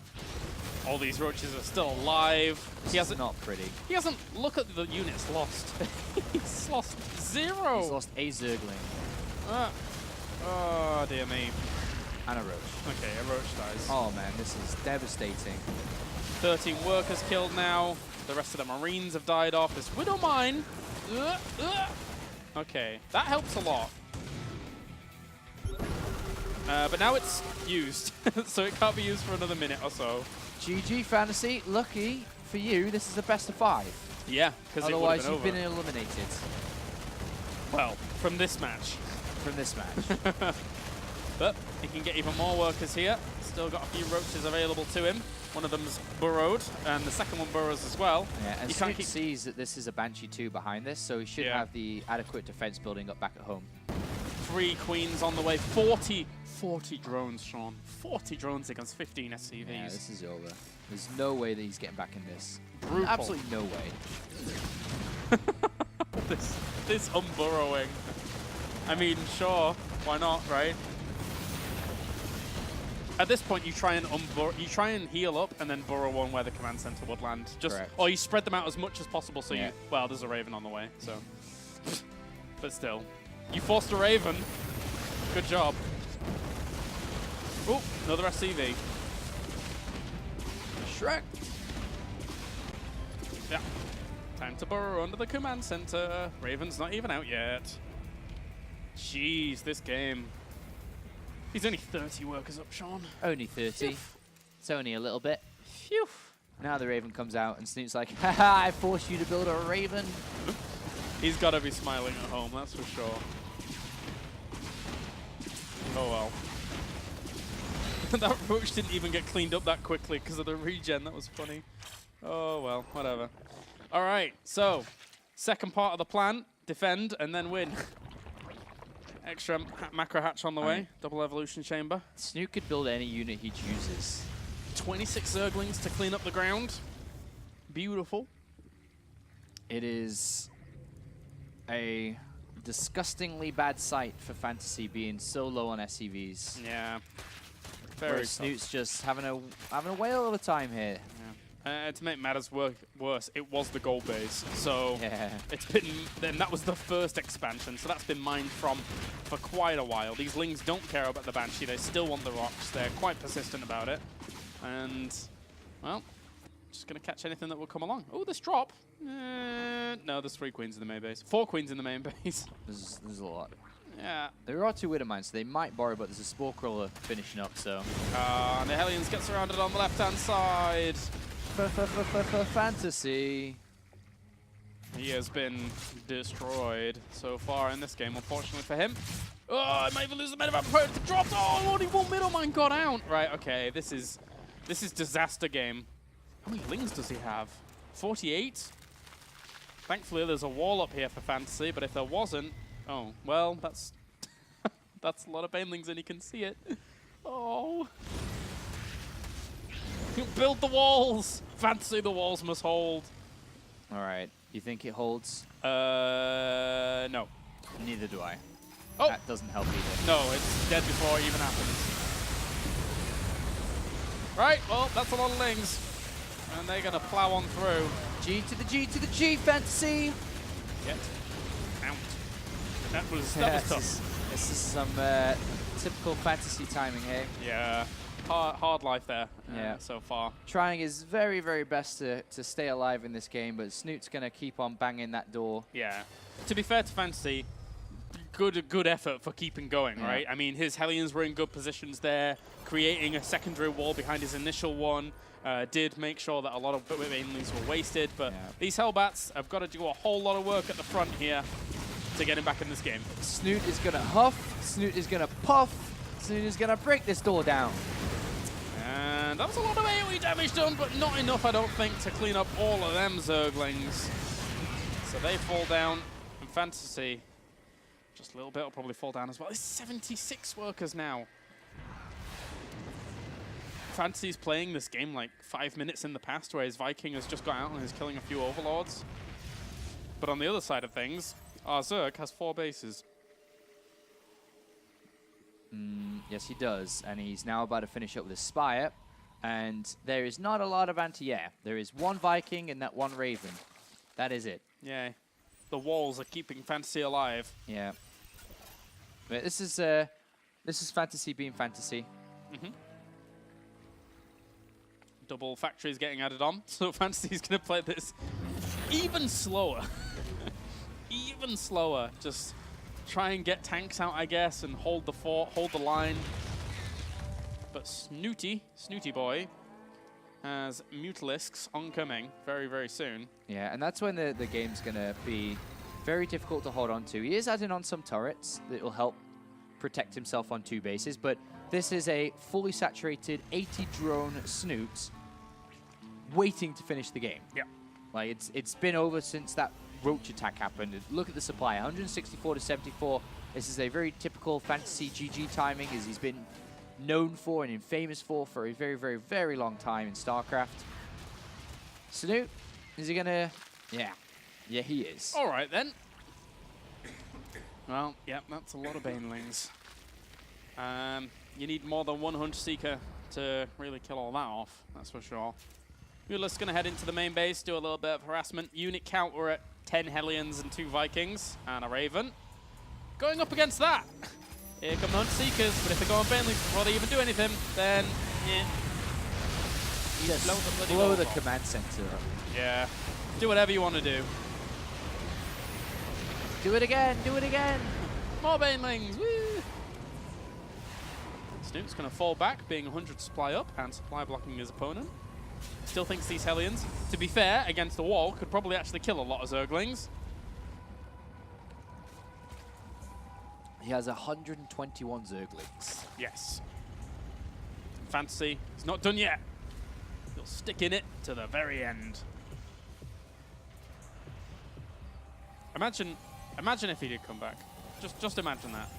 All these Roaches are still alive. It's not pretty. He hasn't. Look at the units lost. He's lost 0. He's lost a Zergling. Oh, dear me. And a Roach. Okay, a Roach dies. Oh, man, this is devastating. 13 workers killed now. The rest of the Marines have died off. This Widow Mine. Okay, that helps a lot. But now it's used, so it can't be used for another minute or so. GG Fantasy, lucky for you, this is a best of 5. Yeah, because otherwise you've been eliminated. Well, from this match. From this match. But he can get even more workers here. Still got a few roaches available to him. One of them's burrowed, and the second one burrows as well. Yeah, and Snute sees that this is a Banshee 2 behind this, so he should have the adequate defense building up back at home. 3 queens on the way. 40 drones, Sean. 40 drones against 15 SCVs. Yeah, this is over. There's no way that he's getting back in this. Brutal. Absolutely no way. this unburrowing. I mean, sure, why not, right? At this point, you try and heal up and then burrow one where the command center would land. Or you spread them out as much as possible. So you, well, there's a Raven on the way, so. But still, you forced a Raven. Good job. Oh, another SCV. Shrek. Yeah. Time to burrow under the command center. Raven's not even out yet. Jeez, this game. He's only 30 workers up, Sean. Only 30. Phew. It's only a little bit. Phew. Now the Raven comes out and Snoot's like, haha, I forced you to build a Raven. He's got to be smiling at home, that's for sure. Oh well. That roach didn't even get cleaned up that quickly because of the regen. That was funny. Oh well, whatever. All right, so second part of the plan, defend and then win. Extra macro hatch on the way, double evolution chamber. Snute could build any unit he chooses. 26 Zerglings to clean up the ground. Beautiful. It is a disgustingly bad sight for Fantasy being so low on SCVs. Yeah. Very tough. Snoot's just having a whale of a time here. Yeah. To make matters worse, it was the gold base, so it's been. Then that was the first expansion, so that's been mined for quite a while. These Lings don't care about the Banshee; they still want the rocks. They're quite persistent about it, and well, just gonna catch anything that will come along. Oh, this drop. No, there's 3 queens in the main base. 4 queens in the main base. There's a lot. Yeah. There are 2 Widow Mines, so they might borrow, but there's a Spore Crawler finishing up, so. And the Hellions get surrounded on the left-hand side. Fantasy. He has been destroyed so far in this game, unfortunately for him. Oh, I might even lose the medevac before it dropped. Oh, only 1 middle mine got out. Right, okay, this is disaster game. How many Lings does he have? 48? Thankfully, there's a wall up here for Fantasy, but if there wasn't, oh, well, that's that's a lot of Banelings and you can see it. Oh. Build the walls! Fantasy, the walls must hold. All right. You think it holds? No. Neither do I. Oh. That doesn't help either. No, it's dead before it even happens. Right, well, that's a lot of Lings. And they're going to plow on through. G to the G to the G, Fantasy! Get out. That was tough. This is some typical Fantasy timing here. Yeah. Hard life there so far. Trying his very, very best to stay alive in this game, but Snoot's going to keep on banging that door. Yeah. To be fair to Fantasy, good effort for keeping going, right? I mean, his Hellions were in good positions there, creating a secondary wall behind his initial one. Did make sure that a lot of Banelings were wasted, but these Hellbats have got to do a whole lot of work at the front here to get him back in this game. Snute is going to huff, Snute is going to puff, Snute is going to break this door down. And that was a lot of AoE damage done, but not enough, I don't think, to clean up all of them Zerglings. So they fall down, and Fantasy, just a little bit, will probably fall down as well. It's 76 workers now. Fantasy's playing this game like 5 minutes in the past, where his Viking has just got out and is killing a few Overlords. But on the other side of things, our Zerg has 4 bases. Yes, he does, and he's now about to finish up with a Spire, and there is not a lot of anti-air. There is 1 Viking and that 1 Raven. That is it. Yeah, the walls are keeping Fantasy alive. Yeah. But this is Fantasy being Fantasy. Double factories getting added on, so Fantasy's going to play this even slower. even slower. Just try and get tanks out, I guess, and hold the fort, hold the line. But Snooty boy, has Mutalisks oncoming very, very soon. Yeah, and that's when the game's going to be very difficult to hold on to. He is adding on some turrets that will help protect himself on 2 bases, but this is a fully saturated 80 drone Snute waiting to finish the game. Yeah. Like, it's been over since that Roach attack happened. Look at the supply, 164 to 74. This is a very typical fantasy GG timing, as he's been known for and famous for a very, very, very long time in StarCraft. Snute, is he gonna? Yeah. Yeah, he is. All right, then. Well, yeah, that's a lot of Banelings. You need more than 1 Hunter Seeker to really kill all that off, that's for sure. Mutalisks going to head into the main base, do a little bit of harassment. Unit count, we're at 10 Hellions and 2 Vikings and a Raven. Going up against that. Here come the Hunter Seekers, but if they go on Banelings before they even do anything, then, yeah. Just blow the command center up. Yeah. Do whatever you want to do. Do it again, do it again. More Banelings, woo! Snoot's going to fall back, being 100 supply up and supply blocking his opponent. Still thinks these Hellions, to be fair, against a wall, could probably actually kill a lot of Zerglings. He has 121 Zerglings. Yes. Fantasy is not done yet. He'll stick in it to the very end. Imagine if he did come back. Just imagine that.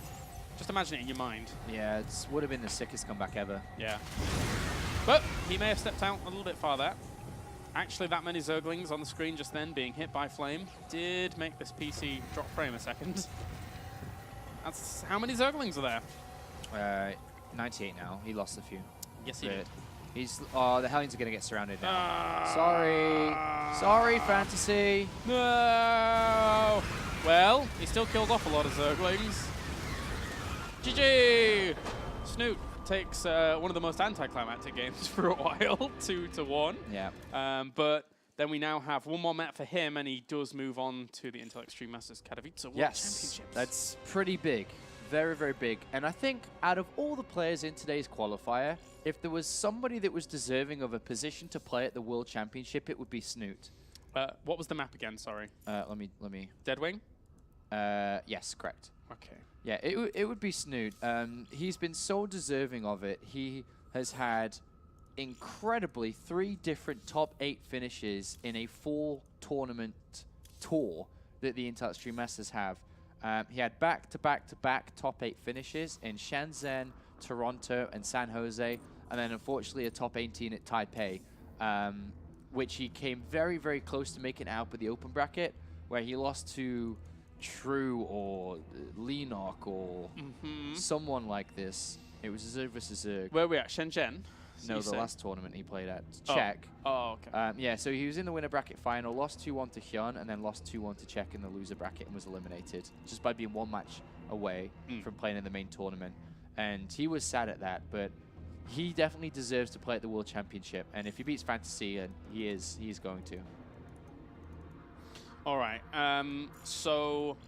Just imagine it in your mind. Yeah, it would have been the sickest comeback ever. Yeah. But he may have stepped out a little bit farther. Actually, that many Zerglings on the screen just then being hit by Flame did make this PC drop frame a second. That's how many Zerglings are there? 98 now. He lost a few. Yes, he did. Oh, the Hellions are going to get surrounded now. Sorry, Fantasy. No! Well, he still killed off a lot of Zerglings. GG! Snute takes one of the most anticlimactic games for a while, 2-1. Yeah. But then we now have one more map for him, and he does move on to the Intel Extreme Masters Katowice World Championships. That's pretty big. Very, very big. And I think out of all the players in today's qualifier, if there was somebody that was deserving of a position to play at the World Championship, it would be Snute. What was the map again? Sorry. Let me. Deadwing? Yes, correct. Okay. Yeah, it would be Snute. He's been so deserving of it. He has had incredibly 3 different top 8 finishes in a 4-tournament tour that the Intel Extreme Masters have. He had back-to-back-to-back top 8 finishes in Shenzhen, Toronto, and San Jose, and then unfortunately a top 18 at Taipei, which he came very, very close to making out with the open bracket, where he lost to True or Leenock or someone like this. It was Zerg versus Zerg. Where are we at? Shenzhen? No, the last tournament he played at. Czech. Oh, okay. Yeah, so he was in the winner bracket final, lost 2-1 to Hyun, and then lost 2-1 to Czech in the loser bracket and was eliminated just by being 1 match away from playing in the main tournament. And he was sad at that, but he definitely deserves to play at the World Championship. And if he beats Fantasy, and he's going to. All right. So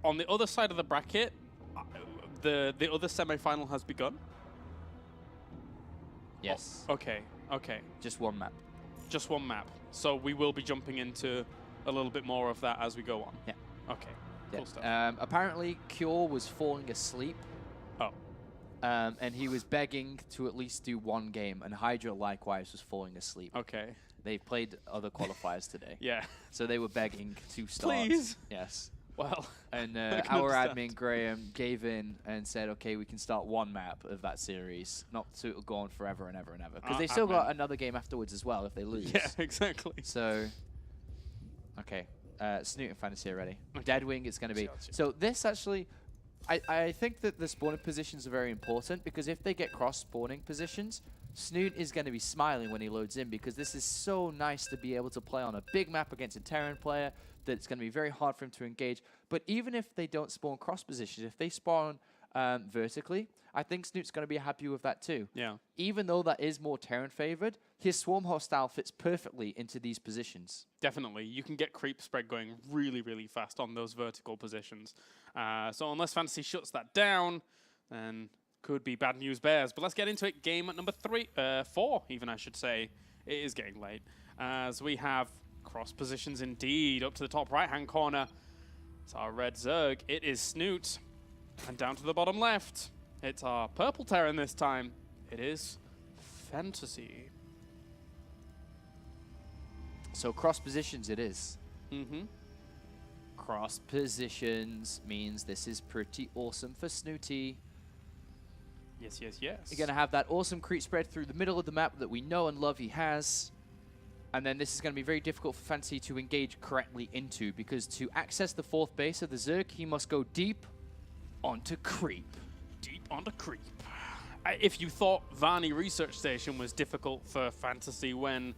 on the other side of the bracket, the other semi-final has begun. Yes. Oh, okay. Okay. Just 1 map. Just 1 map. So we will be jumping into a little bit more of that as we go on. Yeah. Okay. Yeah. Cool stuff. Apparently, Cure was falling asleep. Oh. And he was begging to at least do 1 game, and Hydra likewise was falling asleep. Okay. They played other qualifiers today. Yeah. So they were begging to start. Please. Yes. Well. And our admin, Graham, gave in and said, okay, we can start 1 map of that series. Not so it'll go on forever and ever and ever. Because they still got another game afterwards as well if they lose. Yeah, exactly. So, okay. Snute and Fantasy are ready. Okay. Deadwing is going to be. So this actually, I think that the spawning positions are very important, because if they get cross-spawning positions, Snute is going to be smiling when he loads in, because this is so nice to be able to play on a big map against a Terran player that it's going to be very hard for him to engage. But even if they don't spawn cross positions, if they spawn vertically, I think Snute's going to be happy with that too. Yeah. Even though that is more Terran favored, his Swarm Hostile fits perfectly into these positions. Definitely. You can get creep spread going really, really fast on those vertical positions. So unless Fantasy shuts that down, then could be bad news bears. But let's get into it. Game at number 4, even I should say. It is getting late. As we have cross positions indeed. Up to the top right-hand corner, it's our red Zerg. It is Snute. And down to the bottom left, it's our purple Terran this time. It is Fantasy. So cross positions it is. Mm-hmm. Cross positions means this is pretty awesome for Snooty. Yes, yes, yes. You're going to have that awesome creep spread through the middle of the map that we know and love he has. And then this is going to be very difficult for Fantasy to engage correctly into, because to access the 4th base of the Zerg, he must go deep onto creep. Deep onto creep. If you thought Varney Research Station was difficult for Fantasy when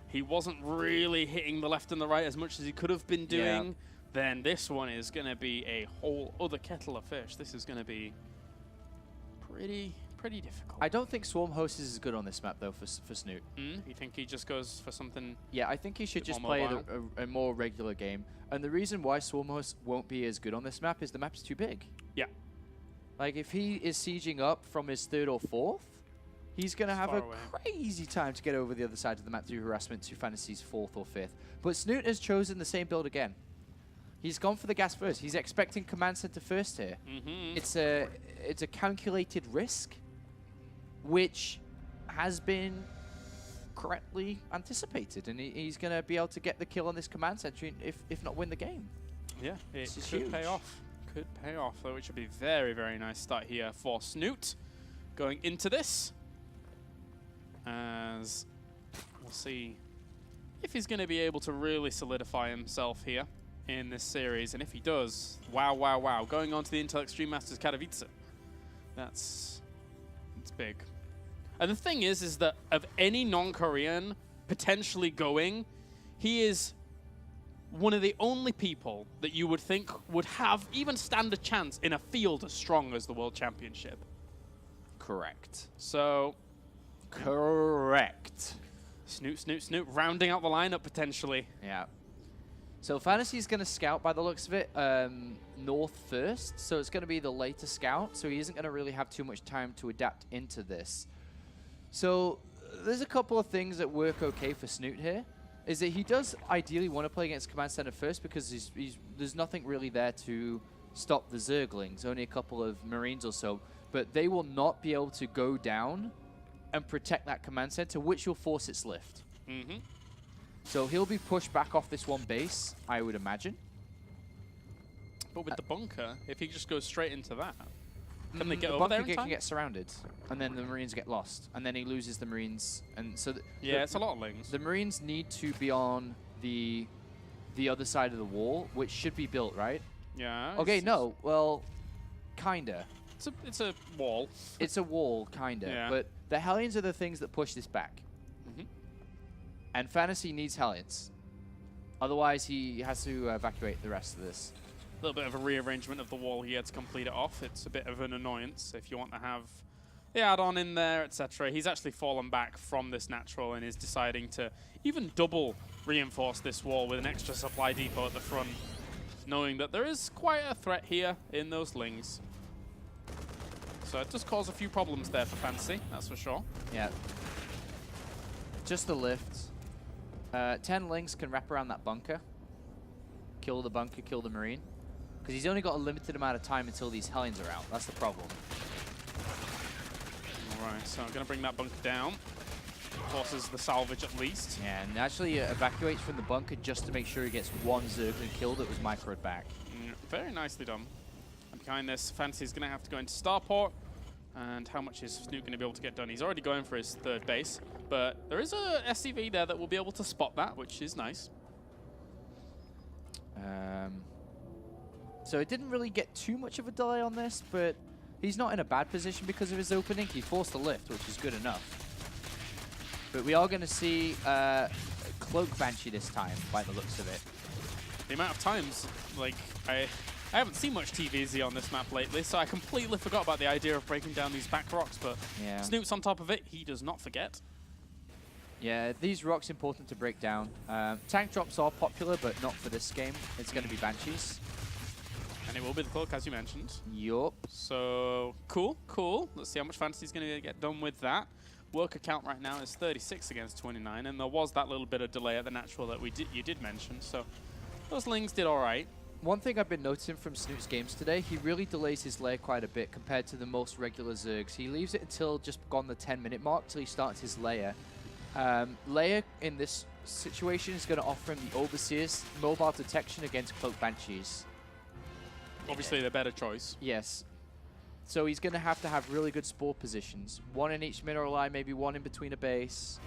he wasn't really hitting the left and the right as much as he could have been doing, then this one is going to be a whole other kettle of fish. This is going to be pretty difficult. I don't think Swarm Host is good on this map, though, for Snute. You think he just goes for something? Yeah, I think he should just play a more regular game. And the reason why Swarm Host won't be as good on this map is the map's too big. Yeah. Like, if he is sieging up from his 3rd or 4th, he's going to have a crazy time to get over the other side of the map through harassment to Fantasy's 4th or 5th. But Snute has chosen the same build again. He's gone for the gas first. He's expecting command center first here. It's a calculated risk, which has been correctly anticipated, and he's going to be able to get the kill on this command center, if not win the game. Yeah, it could pay off. Could pay off, though it should be very, very nice start here for Snute going into this. As we'll see if he's going to be able to really solidify himself here in this series, and if he does, wow, wow, wow, going on to the Intel Extreme Masters Katowice. It's big. And the thing is that of any non-Korean potentially going, he is one of the only people that you would think would have even stand a chance in a field as strong as the World Championship. Correct. So, correct. Snute, rounding out the lineup potentially. Yeah. So Fantasy's going to scout by the looks of it north first, so it's going to be the later scout, so he isn't going to really have too much time to adapt into this. So there's a couple of things that work okay for Snute here, is that he does ideally want to play against Command Center first because there's nothing really there to stop the Zerglings, only a couple of Marines or so, but they will not be able to go down and protect that Command Center, which will force its lift. So he'll be pushed back off this one base, I would imagine. But with the bunker, if he just goes straight into that, can they get over there in time? The bunker can get surrounded, and then the Marines get lost, and then he loses the Marines, and so yeah, it's a lot of lings. The Marines need to be on the other side of the wall, which should be built, right? Yeah. Okay, no, well, kinda. It's a wall. It's a wall, kinda. Yeah. But the Hellions are the things that push this back. And Fantasy needs Hellions. Otherwise, he has to evacuate the rest of this. A little bit of a rearrangement of the wall here to complete it off. It's a bit of an annoyance if you want to have the add-on in there, etc. He's actually fallen back from this natural and is deciding to even double reinforce this wall with an extra supply depot at the front, knowing that there is quite a threat here in those lings. So it does cause a few problems there for Fantasy, that's for sure. Yeah. Just the lift. 10 lings can wrap around that bunker. Kill the bunker, kill the Marine. Because he's only got a limited amount of time until these Hellions are out. That's the problem. Alright, so I'm going to bring that bunker down. Forces the salvage at least. Yeah, and actually evacuates from the bunker just to make sure he gets one Zergling killed that was microed back. Very nicely done. And behind this, Fantasy's going to have to go into Starport. And how much is Snute going to be able to get done? He's already going for his 3rd base, but there is a SCV there that will be able to spot that, which is nice. So it didn't really get too much of a delay on this, but he's not in a bad position because of his opening. He forced a lift, which is good enough. But we are going to see Cloak Banshee this time, by the looks of it. The amount of times, like, I haven't seen much TVZ on this map lately, so I completely forgot about the idea of breaking down these back rocks, but Yeah. Snoot's on top of it. He does not forget. Yeah, these rocks important to break down. Tank drops are popular, but not for this game. It's going to be Banshees. And it will be the cloak, as you mentioned. Yup. So, cool, cool. Let's see how much Fantasy's going to get done with that. Worker count right now is 36 against 29, and there was that little bit of delay at the natural that you did mention, so those Lings did all right. One thing I've been noticing from Snoot's games today, he really delays his lair quite a bit compared to the most regular Zergs. He leaves it until just gone the 10-minute mark till he starts his lair. Lair in this situation is going to offer him the Overseer's mobile detection against Cloak Banshees. Obviously, the better choice. Yes. So he's going to have really good spore positions. One in each mineral line, maybe one in between a base.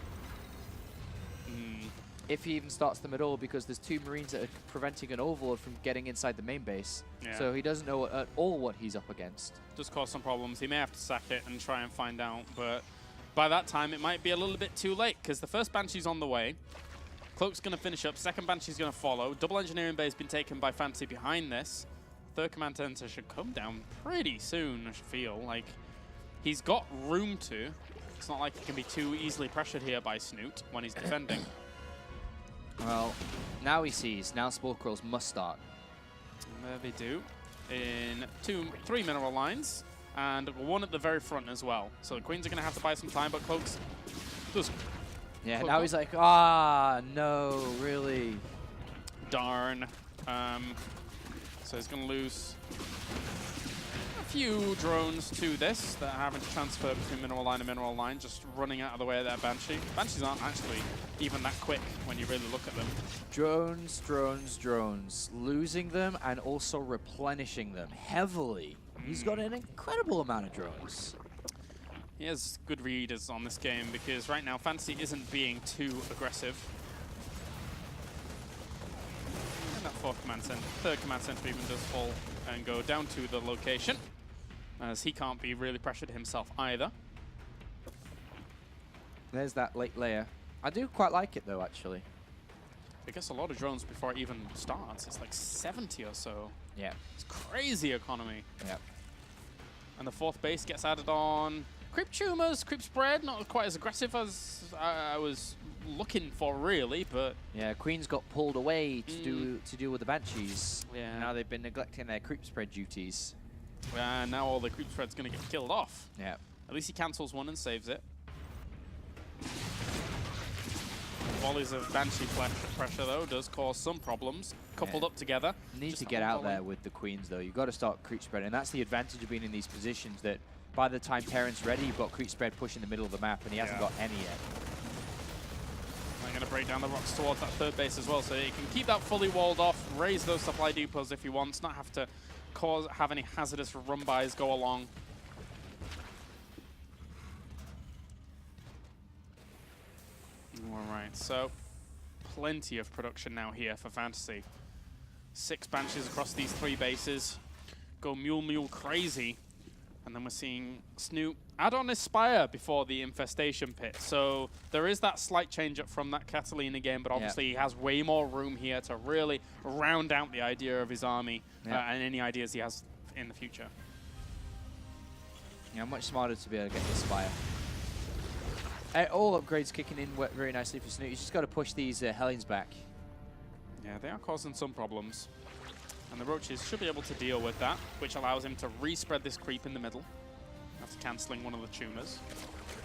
If he even starts them at all, because there's 2 Marines that are preventing an Overlord from getting inside the main base. Yeah. So he doesn't know at all what he's up against. Does cause some problems. He may have to sack it and try and find out, but by that time it might be a little bit too late, because the first Banshee's on the way. Cloak's going to finish up. Second Banshee's going to follow. Double engineering bay has been taken by Fantasy behind this. Third command center should come down pretty soon, I should feel. Like, he's got room to. It's not like he can be too easily pressured here by Snute when he's defending. Well, now he sees. Now Spore Crawls must start. And there they do. In 3 mineral lines. And 1 at the very front as well. So the Queens are going to have to buy some time, but Cloak's does. Yeah, Cloak now he's like, ah, no, really. Darn. So he's going to lose a few drones to this that are having to transfer between mineral line and mineral line, just running out of the way of that Banshee. Banshees aren't actually even that quick when you really look at them. Drones, drones, drones. Losing them and also replenishing them heavily. He's got an incredible amount of drones. He has good readers on this game because right now Fantasy isn't being too aggressive. And that third command center even does fall and go down to the location, as he can't be really pressured himself either. There's that late layer. I do quite like it though, actually. It gets a lot of drones before it even starts. It's like 70 or so. Yeah. It's crazy economy. Yeah. And the 4th base gets added on. Creep tumors, creep spread, not quite as aggressive as I was looking for, really, but Yeah, Queen's got pulled away to deal with the Banshees. Yeah. Now they've been neglecting their creep spread duties. now all the creep spread's going to get killed off. Yeah. At least he cancels 1 and saves it. Volleys of Banshee pressure, though, does cause some problems. Coupled up together. Need to get out there with the Queens, though. You've got to start creep spread, and that's the advantage of being in these positions, that by the time Terran's ready, you've got creep spread pushing the middle of the map, and he hasn't got any yet. I'm going to break down the rocks towards that 3rd base as well, so he can keep that fully walled off, raise those supply depots if he wants, not have to have any hazardous run-bys go along. Alright, so plenty of production now here for Fantasy. 6 Banshees across these 3 bases. Go mule crazy. And then we're seeing Snute add on Aspire before the Infestation Pit. So there is that slight change up from that Catalina game, but obviously he has way more room here to really round out the idea of his army and any ideas he has in the future. Yeah, much smarter to be able to get the Aspire. All upgrades kicking in very nicely for Snute. He's just got to push these Hellions back. Yeah, they are causing some problems. And the Roaches should be able to deal with that, which allows him to re-spread this creep in the middle after cancelling one of the tumors.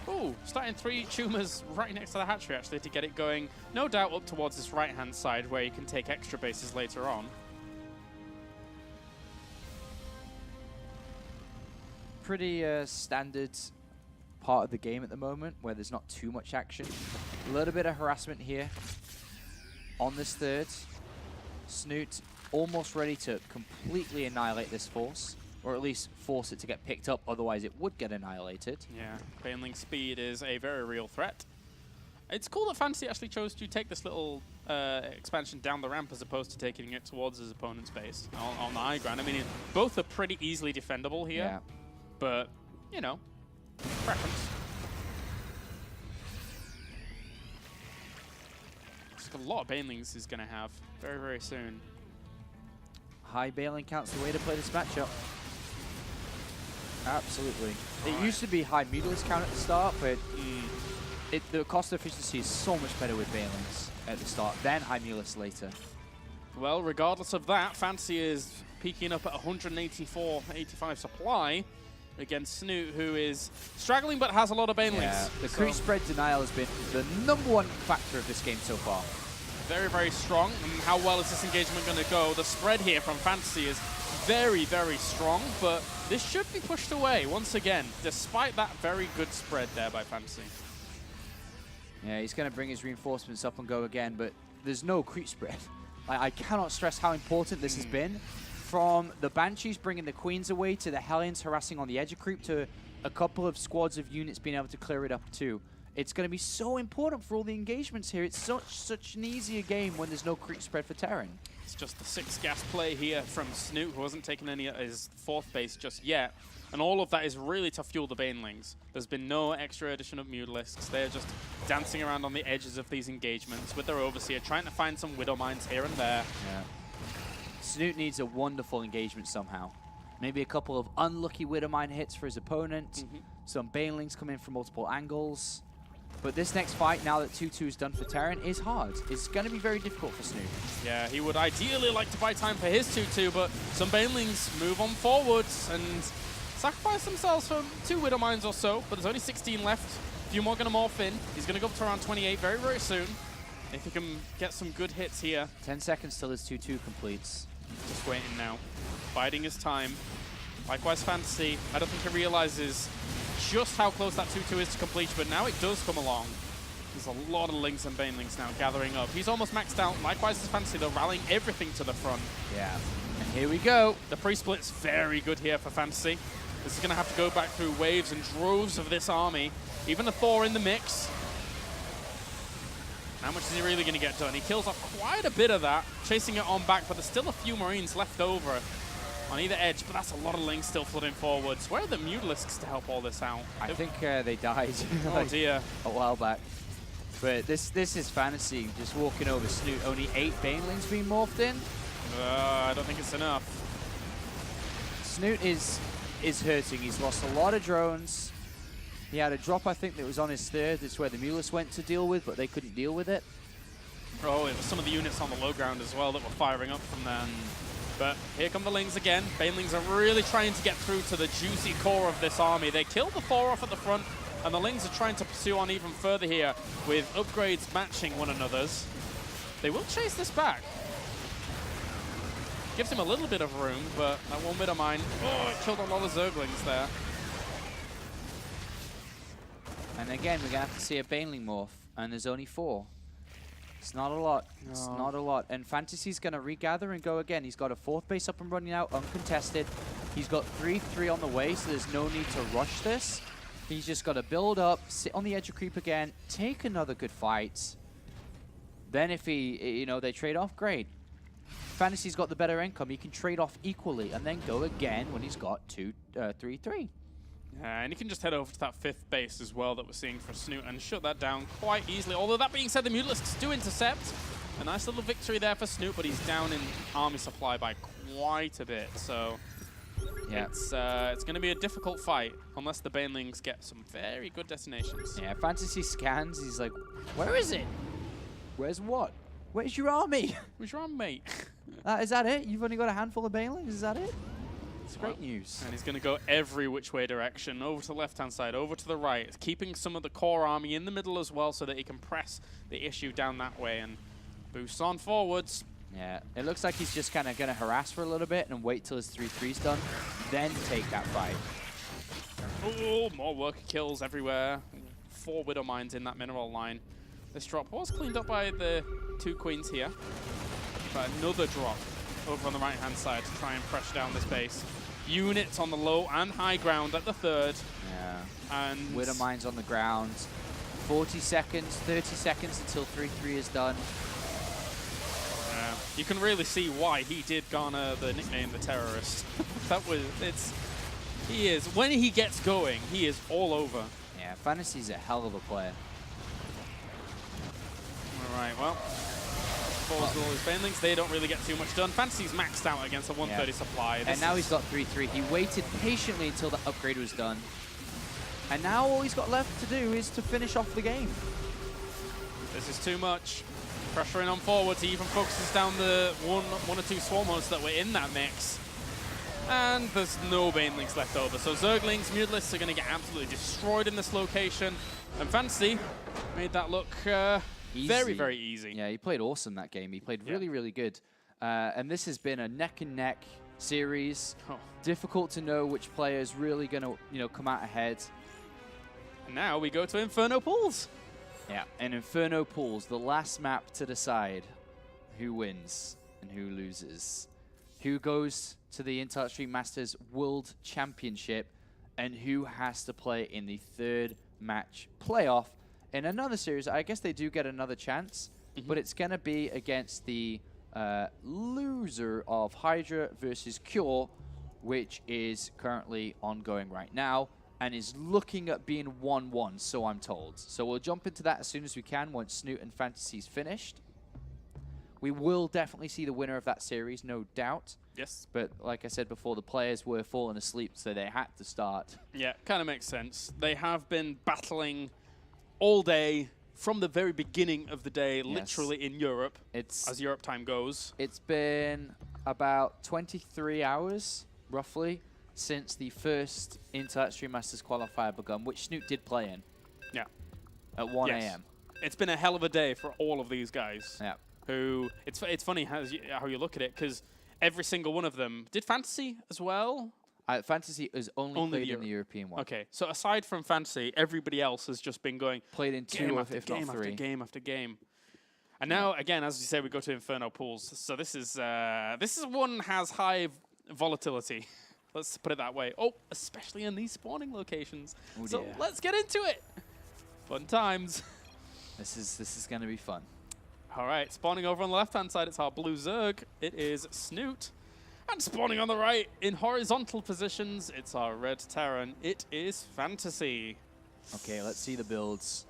Ooh, starting 3 tumors right next to the hatchery, actually, to get it going, no doubt, up towards this right-hand side where you can take extra bases later on. Pretty standard part of the game at the moment, where there's not too much action. A little bit of harassment here on this 3rd. Snute almost ready to completely annihilate this force, or at least force it to get picked up, otherwise it would get annihilated. Yeah, Baneling speed is a very real threat. It's cool that Fantasy actually chose to take this little expansion down the ramp as opposed to taking it towards his opponent's base on the high ground. I mean, both are pretty easily defendable here, but, you know, preference. A lot of Banelings is going to have very, very soon. High bailing counts the way to play this matchup. Absolutely. It used to be high Mutalisk count at the start, but the cost efficiency is so much better with bailings at the start than high Mutalisk later. Well, regardless of that, Fantasy is peaking up at 184.85 supply against Snute, who is struggling but has a lot of banelings. Yeah, the creep spread denial has been the #1 factor of this game so far. Very, very strong. And how well is this engagement going to go? The spread here from Fantasy is very, very strong, but this should be pushed away once again, despite that very good spread there by Fantasy. Yeah, he's going to bring his reinforcements up and go again, but there's no creep spread. I cannot stress how important this has been. From the Banshees bringing the Queens away to the Hellions harassing on the edge of creep to a couple of squads of units being able to clear it up too. It's going to be so important for all the engagements here. It's such an easier game when there's no creep spread for Terran. It's just the 6 gas play here from Snute, who hasn't taken any of his 4th base just yet. And all of that is really to fuel the banelings. There's been no extra addition of Mutalisks. They're just dancing around on the edges of these engagements with their Overseer, trying to find some Widow Mines here and there. Yeah. Snute needs a wonderful engagement somehow. Maybe a couple of unlucky Widow Mine hits for his opponent. Some banelings come in from multiple angles. But this next fight, now that 2-2 is done for Terran, is hard. It's going to be very difficult for Snute. Yeah, he would ideally like to buy time for his 2-2, but some banelings move on forwards and sacrifice themselves for 2 Widow Mines or so, but there's only 16 left. A few more going to morph in. He's going to go up to around 28 very, very soon. If he can get some good hits here. 10 seconds till his 2-2 completes. Just waiting now. Biding his time. Likewise, Fantasy. I don't think he realizes just how close that 2-2 is to completion, but now it does come along. There's a lot of Lings and Banelings now gathering up. He's almost maxed out. Likewise, as Fantasy, they're rallying everything to the front. Yeah. And here we go. The pre-split's very good here for Fantasy. This is going to have to go back through waves and droves of this army. Even a Thor in the mix. How much is he really going to get done? He kills off quite a bit of that, chasing it on back, but there's still a few Marines left over on either edge, but that's a lot of Lings still flooding forwards. Where are the Mutalisks to help all this out? I think they died oh dear. A while back. But this is Fantasy just walking over Snute. Only 8 Banelings being morphed in. I don't think it's enough. Snute is hurting. He's lost a lot of drones. He had a drop, I think, that was on his 3rd. That's where the Mutalisks went to deal with, but they couldn't deal with it. Oh, it was some of the units on the low ground as well that were firing up from there. But here come the Lings again. Banelings are really trying to get through to the juicy core of this army. They killed the Thor off at the front, and the Lings are trying to pursue on even further here with upgrades matching one another's. They will chase this back. Gives him a little bit of room, but that one Widow Mine, oh, it killed a lot of Zerglings there. And again, we're going to have to see a Baneling morph, and there's only 4. It's not a lot. No. It's not a lot. And Fantasy's going to regather and go again. He's got a 4th base up and running out, uncontested. He's got 3-3 on the way, so there's no need to rush this. He's just got to build up, sit on the edge of creep again, take another good fight. Then if they trade off, great. Fantasy's got the better income. He can trade off equally and then go again when he's got 3-3. And he can just head over to that 5th base as well that we're seeing for Snute and shut that down quite easily. Although that being said, the Mutalisks do intercept. A nice little victory there for Snute, but he's down in army supply by quite a bit. So yeah, it's going to be a difficult fight unless the Banelings get some very good destinations. Yeah, Fantasy scans. He's like, where is it? Where's what? Where's your army? Where's your army, mate? Is that it? You've only got a handful of Banelings? Is that it? It's great news. And he's going to go every which way direction, over to the left-hand side, over to the right, keeping some of the core army in the middle as well so that he can press the issue down that way and boost on forwards. Yeah, it looks like he's just kind of going to harass for a little bit and wait till his 3-3's done, then take that fight. Oh, more worker kills everywhere. 4 Widow Mines in that mineral line. This drop was cleaned up by the 2 Queens here, but another drop over on the right-hand side to try and pressure down this base. Units on the low and high ground at the 3rd. Yeah. And Widow Mines on the ground. 40 seconds, 30 seconds until 3-3 is done. You can really see why he did garner the nickname the Terrorist. He is, when he gets going, he is all over. Yeah, Fantasy's a hell of a player. All right, well, forwards with all his banelings. They don't really get too much done. Fantasy's maxed out against a 130 supply. And now he's got 3-3. He waited patiently until the upgrade was done. And now all he's got left to do is to finish off the game. This is too much. Pressuring on forwards. He even focuses down the one or two Swarmos that were in that mix. And there's no banelings left over. So Zerglings, Mutalisks are going to get absolutely destroyed in this location. And Fantasy made that look very, very easy. Yeah, he played awesome that game. He played really, really good. And this has been a neck-and-neck series. Oh. Difficult to know which player is really going to, come out ahead. And now we go to Inferno Pools. Yeah, and Inferno Pools, the last map to decide who wins and who loses. Who goes to the IntelliStream Masters World Championship, and who has to play in the third match playoff. In another series, I guess they do get another chance, but it's going to be against the loser of Hydra versus Cure, which is currently ongoing right now, and is looking at being 1-1, so I'm told. So we'll jump into that as soon as we can once Snute and Fantasy's finished. We will definitely see the winner of that series, no doubt. Yes. But like I said before, the players were falling asleep, so they had to start. Yeah, kind of makes sense. They have been battling all day from the very beginning of the day, literally in Europe, as Europe time goes. It's been about 23 hours, roughly, since the first IntelliStream Masters qualifier begun, which Snute did play in. Yeah. At 1 a.m. It's been a hell of a day for all of these guys. Yeah. Who, it's funny how you look at it, because every single one of them, did Fantasy as well? Fantasy is only played in the European one. Okay, so aside from Fantasy, everybody else has just been going played in game two, after if game not three. after game after game. And now, again, as you say, we go to Inferno Pools. So this is one has high volatility. Let's put it that way. Oh, especially in these spawning locations. Oh, so dear. let's get into it. Fun times. This is going to be fun. All right, spawning over on the left-hand side, it's our blue Zerg. It is Snute. And spawning on the right, in horizontal positions, it's our red Terran. It is Fantasy. Okay, let's see the builds.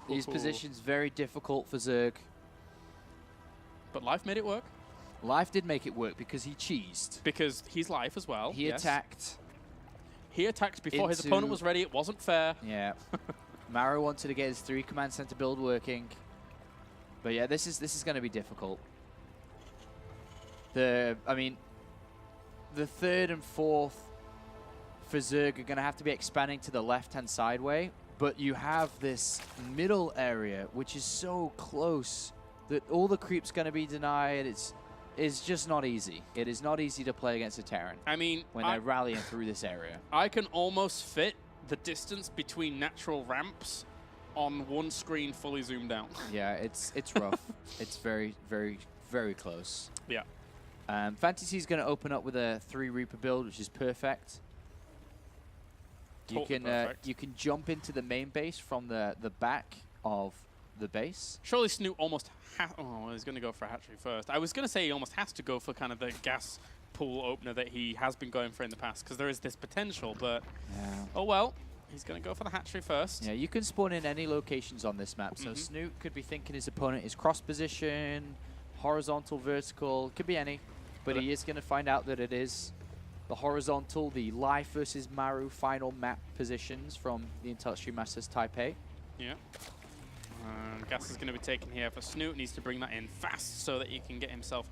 These positions very difficult for Zerg. But Life made it work. Life did make it work because he cheesed. Because he's Life as well. He attacked. He attacked before his opponent was ready. It wasn't fair. Yeah. Maru wanted to get his 3 command center build working. But yeah, this is going to be difficult. The third and fourth for Zerg are going to have to be expanding to the left-hand side way. But you have this middle area, which is so close that all the creep's going to be denied. It's just not easy. It is not easy to play against a Terran. I mean, when they're rallying through this area. I can almost fit the distance between natural ramps on one screen fully zoomed out. Yeah, it's rough. It's very, very, very close. Yeah. Fantasy's going to open up with a 3 Reaper build, which is perfect. Totally perfect. You can jump into the main base from the back of the base. Surely Snute almost he's going to go for a hatchery first. I was going to say he almost has to go for kind of the gas pool opener that he has been going for in the past, because there is this potential, but oh well. He's going to go for the hatchery first. Yeah, you can spawn in any locations on this map. So Snute could be thinking his opponent is cross position, horizontal, vertical, could be any. But he is going to find out that it is the horizontal, the Life versus Maru final map positions from the IntelliStream Masters Taipei. Yeah. Gas is going to be taken here for Snute. Needs to bring that in fast so that he can get himself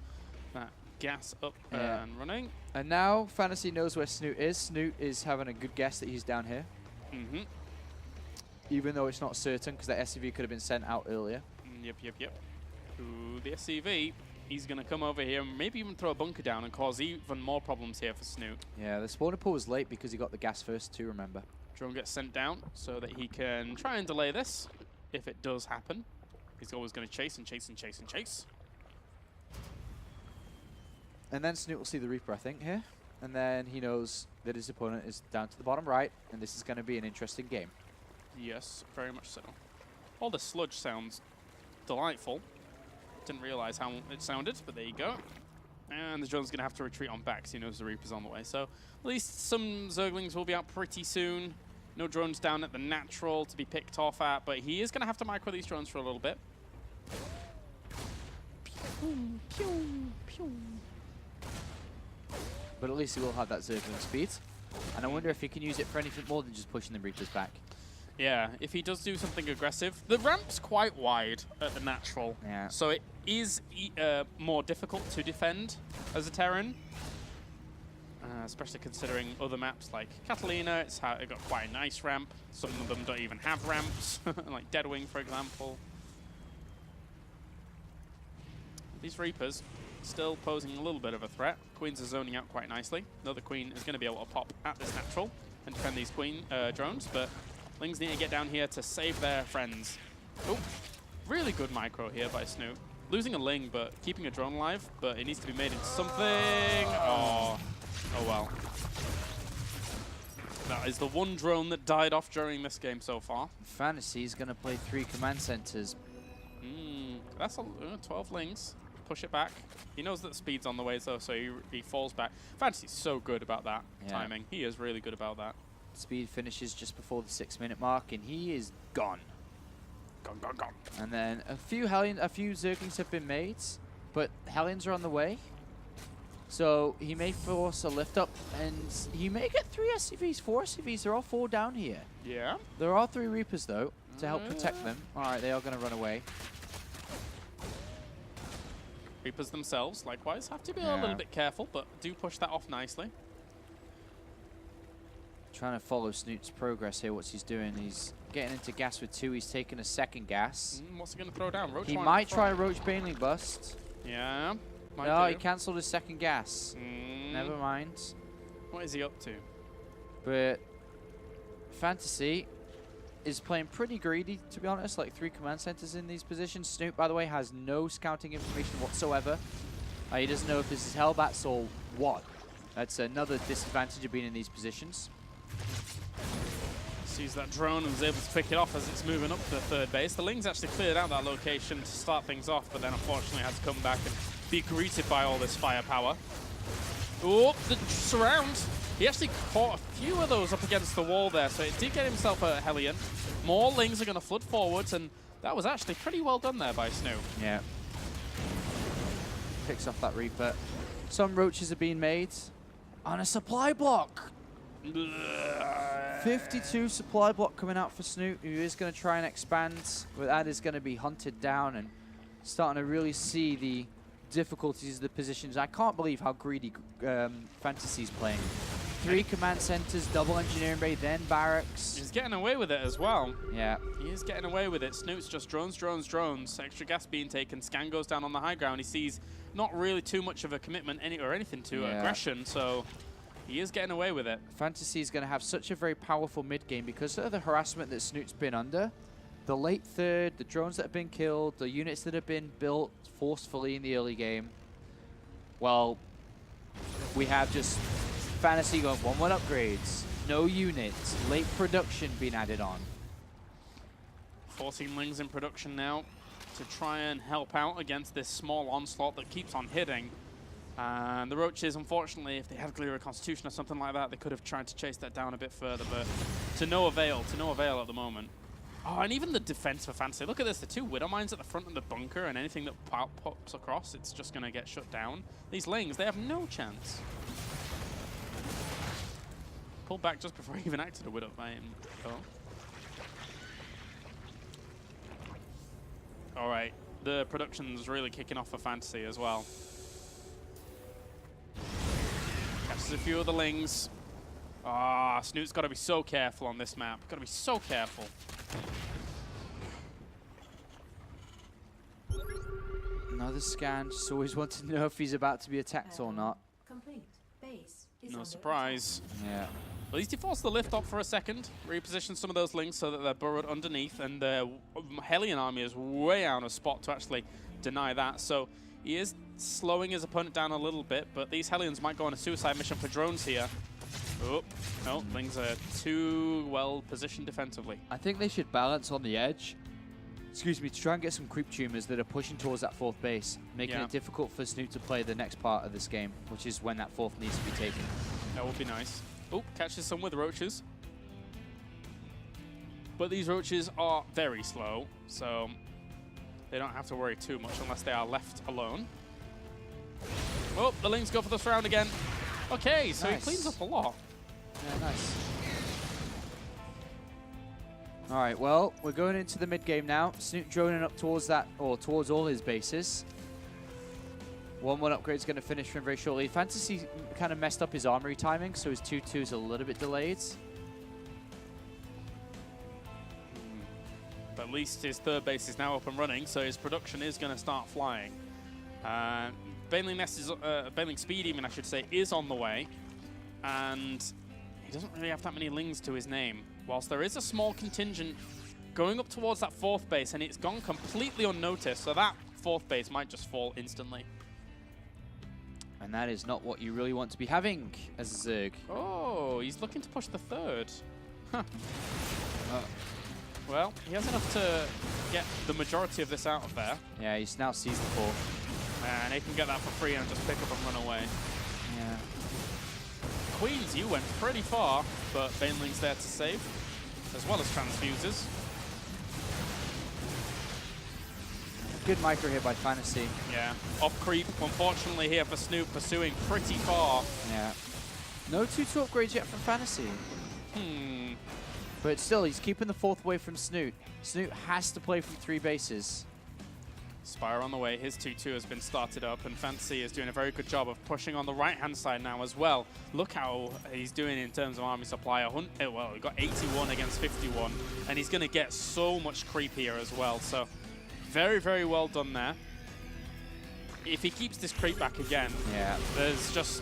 that gas up and running. And now Fantasy knows where Snute is. Snute is having a good guess that he's down here. Even though it's not certain, because that SCV could have been sent out earlier. Yep. Ooh, the SCV. He's going to come over here and maybe even throw a bunker down and cause even more problems here for Snute. Yeah, the spawner pool was late because he got the gas first too, remember. Drone gets sent down so that he can try and delay this if it does happen. He's always going to chase and chase and chase and chase. And then Snute will see the Reaper, I think, here. And then he knows that his opponent is down to the bottom right, and this is going to be an interesting game. Yes, very much so. All the sludge sounds delightful. Didn't realize how it sounded, but there you go. And the drone's going to have to retreat on back, so he knows the Reaper's on the way. So at least some Zerglings will be out pretty soon. No drones down at the natural to be picked off at, but he is going to have to micro these drones for a little bit. But at least he will have that Zergling speed. And I wonder if he can use it for anything more than just pushing the Reapers back. Yeah, if he does do something aggressive. The ramp's quite wide at the natural. Yeah. So it is more difficult to defend as a Terran. Especially considering other maps like Catalina, it got quite a nice ramp. Some of them don't even have ramps, like Deadwing, for example. These Reapers still posing a little bit of a threat. Queens are zoning out quite nicely. Another Queen is going to be able to pop at this natural and defend these Queen drones, but Lings need to get down here to save their friends. Oh, really good micro here by Snute. Losing a Ling, but keeping a drone alive, but it needs to be made into something. Oh well. That is the one drone that died off during this game so far. Fantasy is going to play 3 command centers. That's 12 Lings. Push it back. He knows that speed's on the way though, so he falls back. Fantasy's so good about that timing. He is really good about that. Speed finishes just before the 6-minute mark, and he is gone. Gone. And then a few Zerglings have been made, but Hellions are on the way. So he may force a lift up, and he may get 3 SCVs, 4 SCVs. They're all 4 down here. Yeah. There are 3 Reapers, though, to help protect them. All right, they are going to run away. Reapers themselves, likewise, have to be a little bit careful, but do push that off nicely. Trying to follow Snute's progress here, what he's doing. He's getting into gas with 2. He's taking a second gas. What's he going to throw down? Roach he might try a Roach Baneling bust. Yeah. No, he cancelled his second gas. Never mind. What is he up to? But Fantasy is playing pretty greedy, to be honest. Like 3 command centers in these positions. Snute, by the way, has no scouting information whatsoever. He doesn't know if this is Hellbats or what. That's another disadvantage of being in these positions. Sees that drone and was able to pick it off as it's moving up to the 3rd base. The Lings actually cleared out that location to start things off, but then unfortunately had to come back and be greeted by all this firepower. Oh, the surround. He actually caught a few of those up against the wall there, so it did get himself a Hellion. More Lings are going to flood forwards, and that was actually pretty well done there by Snute. Yeah. Picks off that Reaper. Some Roaches are being made on a supply block. 52 supply block coming out for Snute, who is going to try and expand, but that is going to be hunted down and starting to really see the difficulties of the positions. I can't believe how greedy Fantasy's playing. 3 command centers, double engineering bay, then barracks. He's getting away with it as well. Yeah. He is getting away with it. Snute's just drones. Extra gas being taken. Scan goes down on the high ground. He sees not really too much of a commitment or anything to aggression, so he is getting away with it. Fantasy is going to have such a very powerful mid game because of the harassment that Snute's been under. The late 3rd, the drones that have been killed, the units that have been built forcefully in the early game. Well, we have just Fantasy going 1-1 upgrades, no units, late production being added on. 14 Lings in production now to try and help out against this small onslaught that keeps on hitting. And the Roaches, unfortunately, if they had Glear of Constitution or something like that, they could have tried to chase that down a bit further, but to no avail at the moment. Oh, and even the defense for Fantasy. Look at this, the 2 Widow Mines at the front of the bunker, and anything that pops across, it's just going to get shut down. These Lings, they have no chance. Pulled back just before he even acted a Widow Mine. All right, the production's really kicking off for Fantasy as well. Catches a few of the Lings. Ah, Snute's got to be so careful on this map. Got to be so careful. Another scan. Just always want to know if he's about to be attacked or not. Complete. Base is No under surprise. Yeah. At least he forced the lift up for a second, repositioned some of those Lings so that they're burrowed underneath, and the Hellion army is way out of spot to actually deny that. So he is slowing his opponent down a little bit, but these Hellions might go on a suicide mission for drones here. Oh, no, Lings are too well positioned defensively. I think they should balance on the edge. Excuse me, to try and get some creep tumors that are pushing towards that 4th base, making it difficult for Snute to play the next part of this game, which is when that 4th needs to be taken. That would be nice. Oh, catches some with Roaches. But these Roaches are very slow, so they don't have to worry too much unless they are left alone. Oh, the Lings go for this round again. Okay, so Nice. he cleans up a lot. Yeah, nice. All right, well, we're going into the mid game now. Snute droning up towards that, or towards all his bases. 1-1 upgrade is going to finish for him very shortly. Fantasy kind of messed up his armory timing, so his 2-2 is a little bit delayed. But at least his third base is now up and running, so his production is going to start flying. Baneling Nest is, Baneling Speed even, I should say, is on the way. And he doesn't really have that many Lings to his name. Whilst there is a small contingent going up towards that fourth base, and it's gone completely unnoticed, so that fourth base might just fall instantly. And that is not what you really want to be having as a Zerg. Oh, he's looking to push the third. Huh. Well, he has enough to get the majority of this out of there. Yeah, he's now seized the fourth. And he can get that for free and just pick up and run away. Yeah. Queens, you went pretty far, but Baneling's there to save, as well as Transfusers. Good micro here by Fantasy. Yeah, off creep, unfortunately here for Snute, pursuing pretty far. Yeah. No 2-2 upgrades yet from Fantasy. But still, he's keeping the fourth away from Snute. Snute has to play from 3 bases. Spire on the way, his 2-2 has been started up, and Fantasy is doing a very good job of pushing on the right-hand side now as well. Look how he's doing in terms of army supply. Well, he got 81 against 51, and he's going to get so much creep here as well. So very, very well done there. If he keeps this creep back again, yeah, there's just,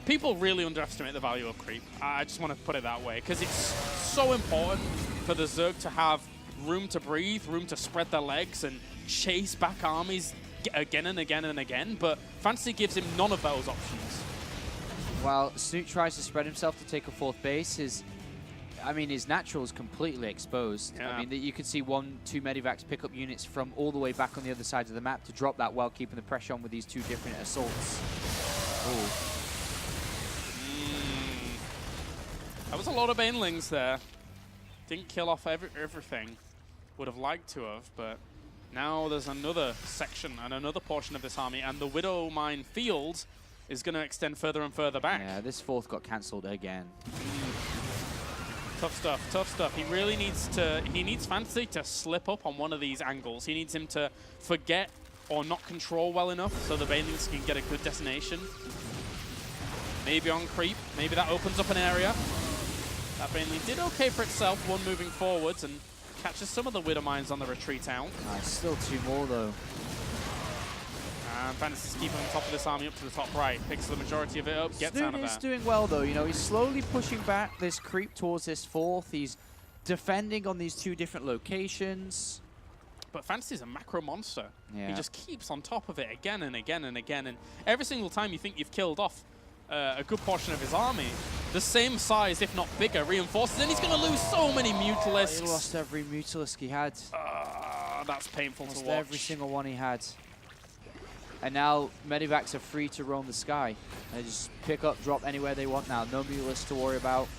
people really underestimate the value of creep. I just want to put it that way, because it's so important for the Zerg to have room to breathe, room to spread their legs and chase back armies again and again and again, but Fantasy gives him none of those options. While Snute tries to spread himself to take a fourth base, his natural is completely exposed. Yeah. I mean, you can see 1-2 Medivacs pick up units from all the way back on the other side of the map to drop that while keeping the pressure on with these 2 different assaults. Ooh. That was a lot of Banelings there. Didn't kill off everything. Would have liked to have, but now there's another section and another portion of this army, and the Widow Mine field is going to extend further and further back. Yeah, this fourth got cancelled again. Tough stuff, tough stuff. He really needs Fantasy to slip up on one of these angles. He needs him to forget or not control well enough so the Banelings can get a good destination. Maybe on creep, maybe that opens up an area. That Baneling did okay for itself, one moving forwards, and catches some of the Widow Mines on the retreat out. Nice, still 2 more though. And Fantasy's keeping on top of this army up to the top right. Picks the majority of it up, gets out of Snute is there. doing well though, you know, he's slowly pushing back this creep towards this fourth. He's defending on these 2 different locations. But Fantasy's a macro monster. Yeah. He just keeps on top of it again and again and again, and every single time you think you've killed off a good portion of his army, the same size, if not bigger, reinforces, and he's going to lose so many Mutalisks. He lost every Mutalisk he had. That's painful to Lost watch. every single one he had. And now Medivacs are free to roam the sky. They just pick up, drop anywhere they want now. No Mutalisks to worry about.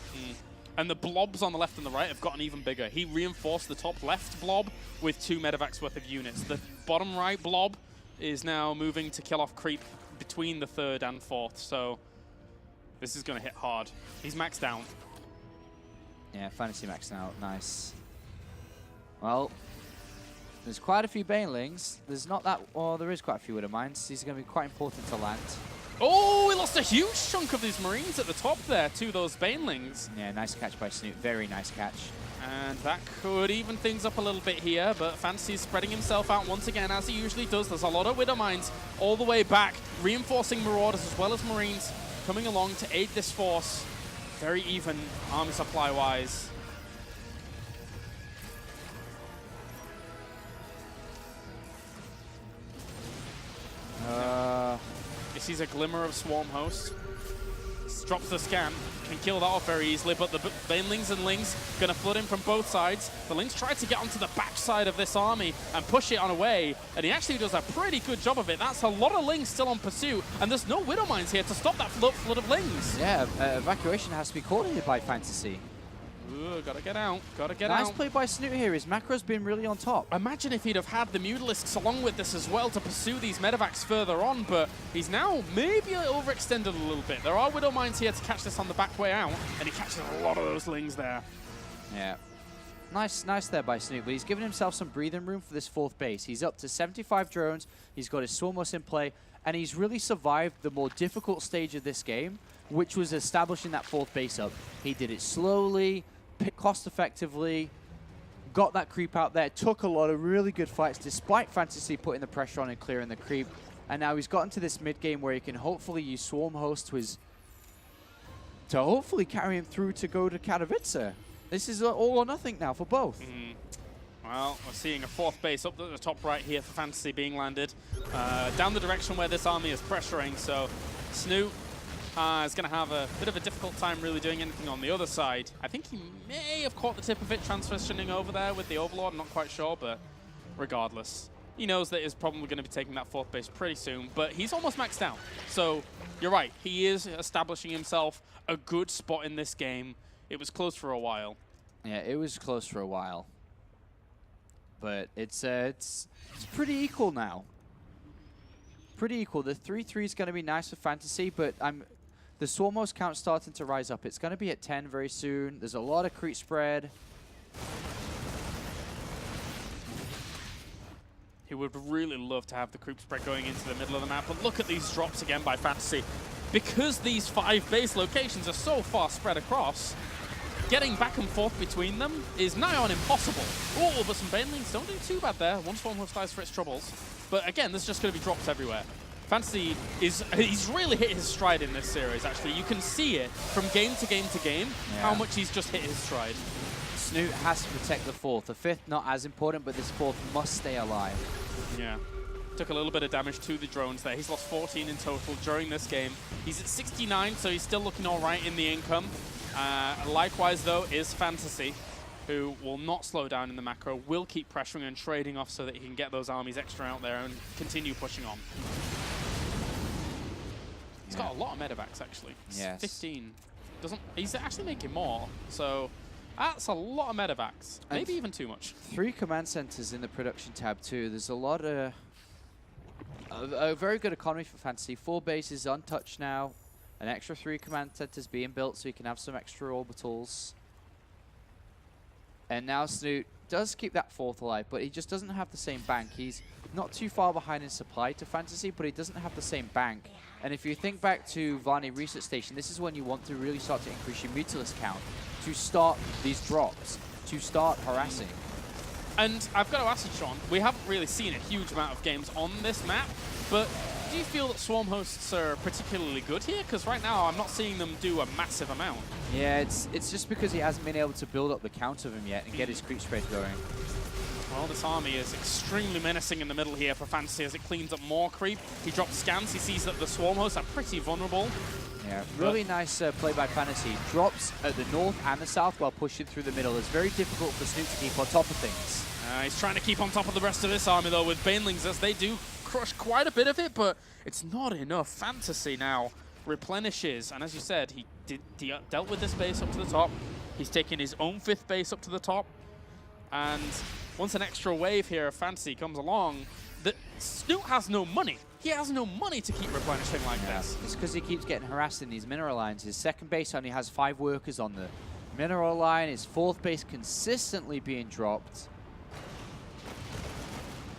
And the blobs on the left and the right have gotten even bigger. He reinforced the top left blob with 2 Medivacs worth of units. The bottom right blob is now moving to kill off creep between the 3rd and 4th, so this is going to hit hard. He's maxed out. Yeah, Fantasy maxed out. Nice. Well, there's quite a few Banelings. There's not that... Well, there is quite a few Widow Mines. These are going to be quite important to land. Oh, he lost a huge chunk of these Marines at the top there to those Banelings. Yeah, nice catch by Snute. Very nice catch. And that could even things up a little bit here, but Fantasy's spreading himself out once again, as he usually does. There's a lot of Widow Mines all the way back, reinforcing Marauders as well as Marines coming along to aid this force. Very even army supply-wise. He sees a glimmer of Swarm Host. Drops the scan. Can kill that off very easily, but the Banelings and Lings going to flood in from both sides. The Lings try to get onto the backside of this army and push it on away, and he actually does a pretty good job of it. That's a lot of Lings still on pursuit, and there's no Widow Mines here to stop that flood of Lings. Yeah, evacuation has to be coordinated by Fantasy. Ooh, gotta get out. Gotta get Nice out. play by Snute here. His macro's been really on top. Imagine if he'd have had the Mutalisks along with this as well to pursue these medevacs further on, but he's now maybe overextended a little bit. There are Widow Mines here to catch this on the back way out, and he catches a lot of those Lings there. Yeah. Nice there by Snute, but he's given himself some breathing room for this 4th base. He's up to 75 drones, he's got his Swarmos in play, and he's really survived the more difficult stage of this game, which was establishing that 4th base up. He did it slowly, cost effectively, got that creep out there, took a lot of really good fights despite Fantasy putting the pressure on and clearing the creep. And now he's gotten to this mid game where he can hopefully use Swarm Host to hopefully carry him through to go to Katowice. This is all or nothing now for both. Well, we're seeing a 4th base up at the top right here for Fantasy being landed. Down the direction where this army is pressuring, so Snute is going to have a bit of a difficult time really doing anything on the other side. I think he may have caught the tip of it transitioning over there with the Overlord, I'm not quite sure, but regardless. He knows that he's probably going to be taking that 4th base pretty soon, but he's almost maxed out. So you're right, he is establishing himself a good spot in this game. It was close for a while. Yeah, it was close for a while. But it's pretty equal now. Pretty equal. The 3-3 is going to be nice for Fantasy, but the Swarmos count starting to rise up. It's going to be at 10 very soon. There's a lot of creep spread. He would really love to have the creep spread going into the middle of the map, but look at these drops again by Fantasy. Because these 5 base locations are so far spread across, getting back and forth between them is nigh on impossible. Oh, but some Banelings don't do too bad there. One Swarm Host dies for its troubles. But again, there's just going to be drops everywhere. Fantasy he's really hit his stride in this series, actually. You can see it from game to game to game, how much he's just hit his stride. Snute has to protect the 4th. The 5th, not as important, but this 4th must stay alive. Yeah. Took a little bit of damage to the drones there. He's lost 14 in total during this game. He's at 69, so he's still looking all right in the income. Likewise, though, is Fantasy, who will not slow down in the macro, will keep pressuring and trading off so that he can get those armies extra out there and continue pushing on. He's got a lot of medevacs, actually. Yes. 15. He's actually making more, so that's a lot of medevacs. Maybe even too much. 3 command centers in the production tab, too. There's a lot of... a very good economy for Fantasy. 4 bases untouched now. An extra 3 command centers being built so you can have some extra orbitals. And now Snute does keep that 4th alive, but he just doesn't have the same bank. He's not too far behind in supply to Fantasy, but he doesn't have the same bank. And if you think back to Varney Research Station, this is when you want to really start to increase your Mutalisk count, to start these drops, to start harassing. And I've got to ask you, Sean, we haven't really seen a huge amount of games on this map, but do you feel that Swarm Hosts are particularly good here? Because right now I'm not seeing them do a massive amount. Yeah, it's just because he hasn't been able to build up the count of him yet and get his creep spread going. Well, this army is extremely menacing in the middle here for Fantasy as it cleans up more creep. He drops scans, he sees that the Swarm Hosts are pretty vulnerable. Yeah, really nice play by Fantasy. Drops at the north and the south while pushing through the middle. It's very difficult for Snute to keep on top of things. He's trying to keep on top of the rest of this army, though, with Banelings, as they do crush quite a bit of it, but it's not enough. Fantasy now replenishes, and as you said, he dealt with this base up to the top. He's taking his own 5th base up to the top, and once an extra wave here of Fantasy comes along, Snute has no money. He has no money to keep replenishing like this. It's because he keeps getting harassed in these mineral lines. His 2nd base only has 5 workers on the mineral line. His 4th base consistently being dropped.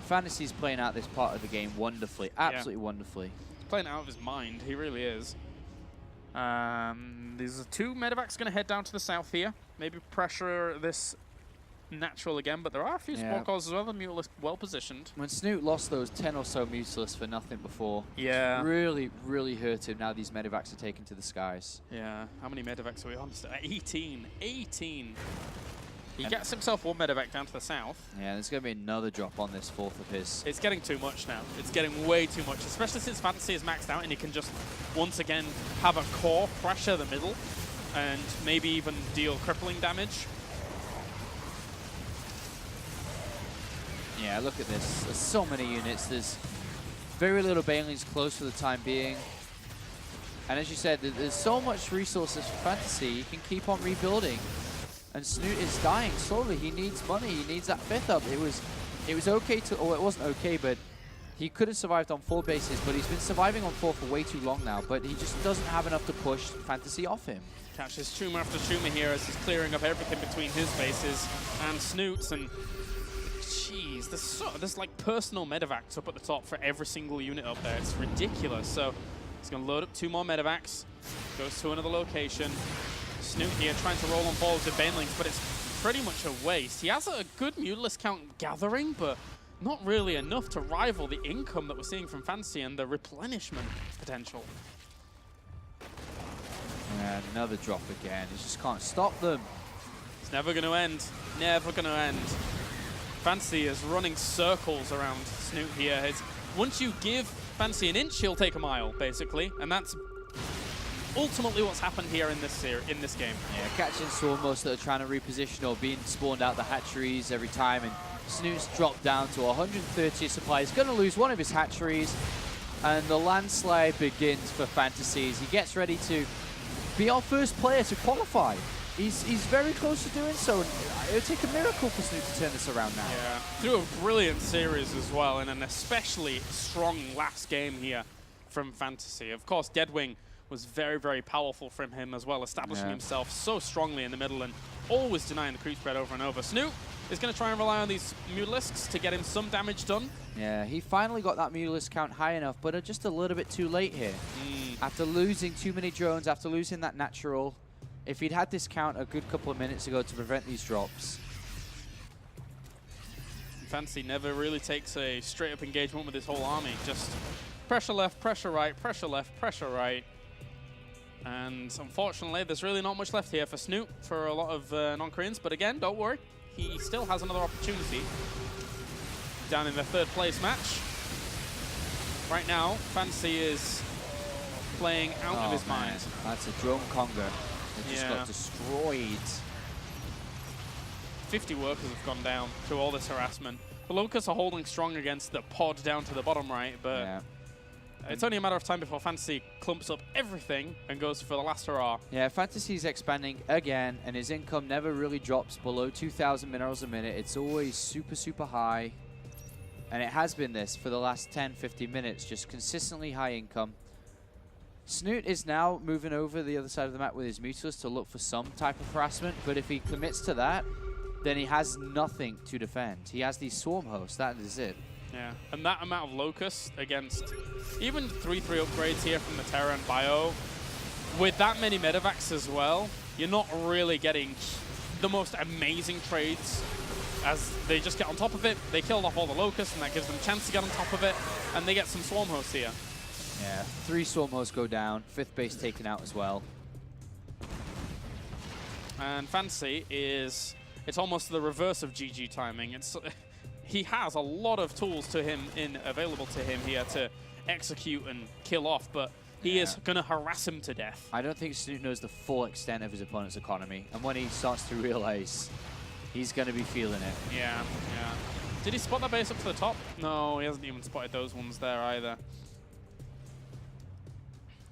Fantasy's playing out this part of the game wonderfully, absolutely wonderfully. He's playing out of his mind, he really is. There's 2 medevacs going to head down to the south here. Maybe pressure this natural again, but there are a few Spore Cores as well. The Mutalisk well positioned. When Snute lost those 10 or so Mutalisks for nothing before, really, really hurt him. Now these medevacs are taken to the skies. Yeah, how many medevacs are we on? 18. 18. He gets himself 1 medevac down to the south. Yeah, there's going to be another drop on this 4th of his. It's getting too much now. It's getting way too much, especially since Fantasy is maxed out and he can just, once again, have a core pressure the middle and maybe even deal crippling damage. Yeah, look at this. There's so many units. There's very little Banelings close for the time being. And as you said, there's so much resources for Fantasy. You can keep on rebuilding. And Snute is dying slowly. He needs money. He needs that 5th up. It was okay to, or it wasn't okay, but he could have survived on 4 bases, but he's been surviving on 4 for way too long now. But he just doesn't have enough to push Fantasy off him. Catches tumor after tumor here as he's clearing up everything between his bases and Snute's. And jeez, there's like personal medevacs up at the top for every single unit up there. It's ridiculous. So he's going to load up 2 more medevacs. Goes to another location. Snute here trying to roll on balls with banelings, but it's pretty much a waste. He has a good Mutalisk count gathering, but not really enough to rival the income that we're seeing from Fantasy and the replenishment potential. And another drop again. He just can't stop them. It's never going to end. Never going to end. Fantasy is running circles around Snute here. Once you give Fantasy an inch, he'll take a mile, basically. And that's ultimately what's happened here in this game. Yeah, catching Swarmos that are trying to reposition or being spawned out the hatcheries every time. And Snute's dropped down to 130 supply. He's going to lose one of his hatcheries. And the landslide begins for Fantasy as he gets ready to be our first player to qualify. He's very close to doing so. It would take a miracle for Snute to turn this around now. Yeah, through a brilliant series as well, and an especially strong last game here from Fantasy. Of course, Deadwing was very, very powerful from him as well, establishing himself so strongly in the middle and always denying the creep spread over and over. Snute is going to try and rely on these Mutalisks to get him some damage done. Yeah, he finally got that Mutalisk count high enough, but just a little bit too late here. After losing too many drones, after losing that natural, if he'd had this count a good couple of minutes ago to prevent these drops. Fantasy never really takes a straight-up engagement with his whole army. Just pressure left, pressure right, pressure left, pressure right. And unfortunately, there's really not much left here for Snute for a lot of non-Koreans. But again, don't worry. He still has another opportunity down in the 3rd place match. Right now, Fantasy is playing out of his mind. That's a drone conga. It just got destroyed. 50 workers have gone down through all this harassment. The Locust are holding strong against the pod down to the bottom right, but it's only a matter of time before Fantasy clumps up everything and goes for the last hurrah. Yeah, Fantasy's expanding again, and his income never really drops below 2,000 minerals a minute. It's always super, super high. And it has been this for the last 10, 15 minutes, just consistently high income. Snute is now moving over the other side of the map with his Mutalisk to look for some type of harassment, but if he commits to that, then he has nothing to defend. He has these Swarm Hosts, that is it. Yeah, and that amount of Locust against even 3-3 upgrades here from the Terra and Bio, with that many medevacs as well, you're not really getting the most amazing trades as they just get on top of it. They killed off all the Locusts, and that gives them a chance to get on top of it, and they get some Swarm Hosts here. Yeah, 3 Swarm Hosts go down, 5th base taken out as well. And Fantasy is, it's almost the reverse of GG timing. It's he has a lot of tools to him available to him here to execute and kill off, but he is going to harass him to death. I don't think Snute knows the full extent of his opponent's economy, and when he starts to realize, he's going to be feeling it. Yeah. Did he spot that base up to the top? No, he hasn't even spotted those ones there either.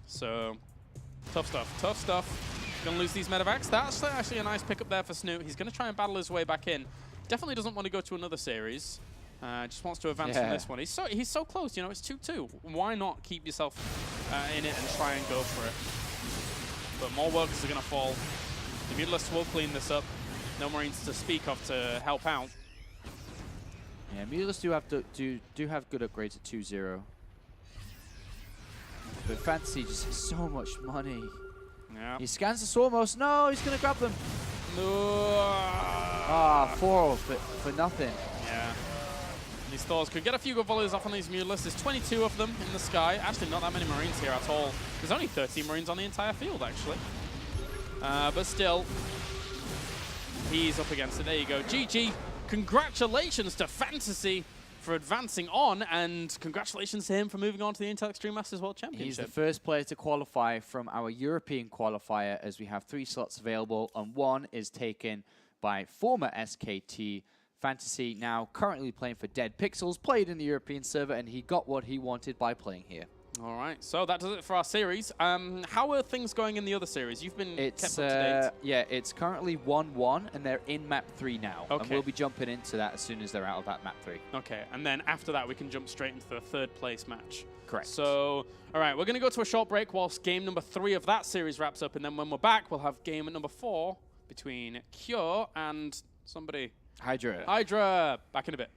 So, tough stuff. Gonna lose these medevacs. That's actually a nice pickup there for Snute. He's gonna try and battle his way back in. Definitely doesn't want to go to another series. Just wants to advance in this one. He's so close, you know, it's 2-2. Why not keep yourself in it and try and go for it? But more workers are gonna fall. The Mutalisks will clean this up. No Marines to speak of to help out. Yeah, Mutalisks do have good upgrades at 2-0. But Fantasy just has so much money. Yeah. He scans the Swarmos. No, he's going to grab them. No. 4 for nothing. Yeah. These Thors could get a few good volleys off on these Mutalisks. There's 22 of them in the sky. Actually, not that many Marines here at all. There's only 13 Marines on the entire field, actually. But still, he's up against it. There you go. GG. Congratulations to Fantasy for advancing on, and congratulations to him for moving on to the Intel Extreme Masters World Championship. He's the first player to qualify from our European qualifier, as we have 3 slots available, and 1 is taken by former SKT. Fantasy now currently playing for Dead Pixels, played in the European server, and he got what he wanted by playing here. All right, so that does it for our series. How are things going in the other series? You've been kept up to date. Yeah, it's currently 1-1, and they're in map 3 now. Okay. And we'll be jumping into that as soon as they're out of that map 3. Okay, and then after that, we can jump straight into the third place match. Correct. So, all right, we're going to go to a short break whilst game number 3 of that series wraps up, and then when we're back, we'll have game number 4 between Cure and somebody. Hydra. Hydra. Back in a bit.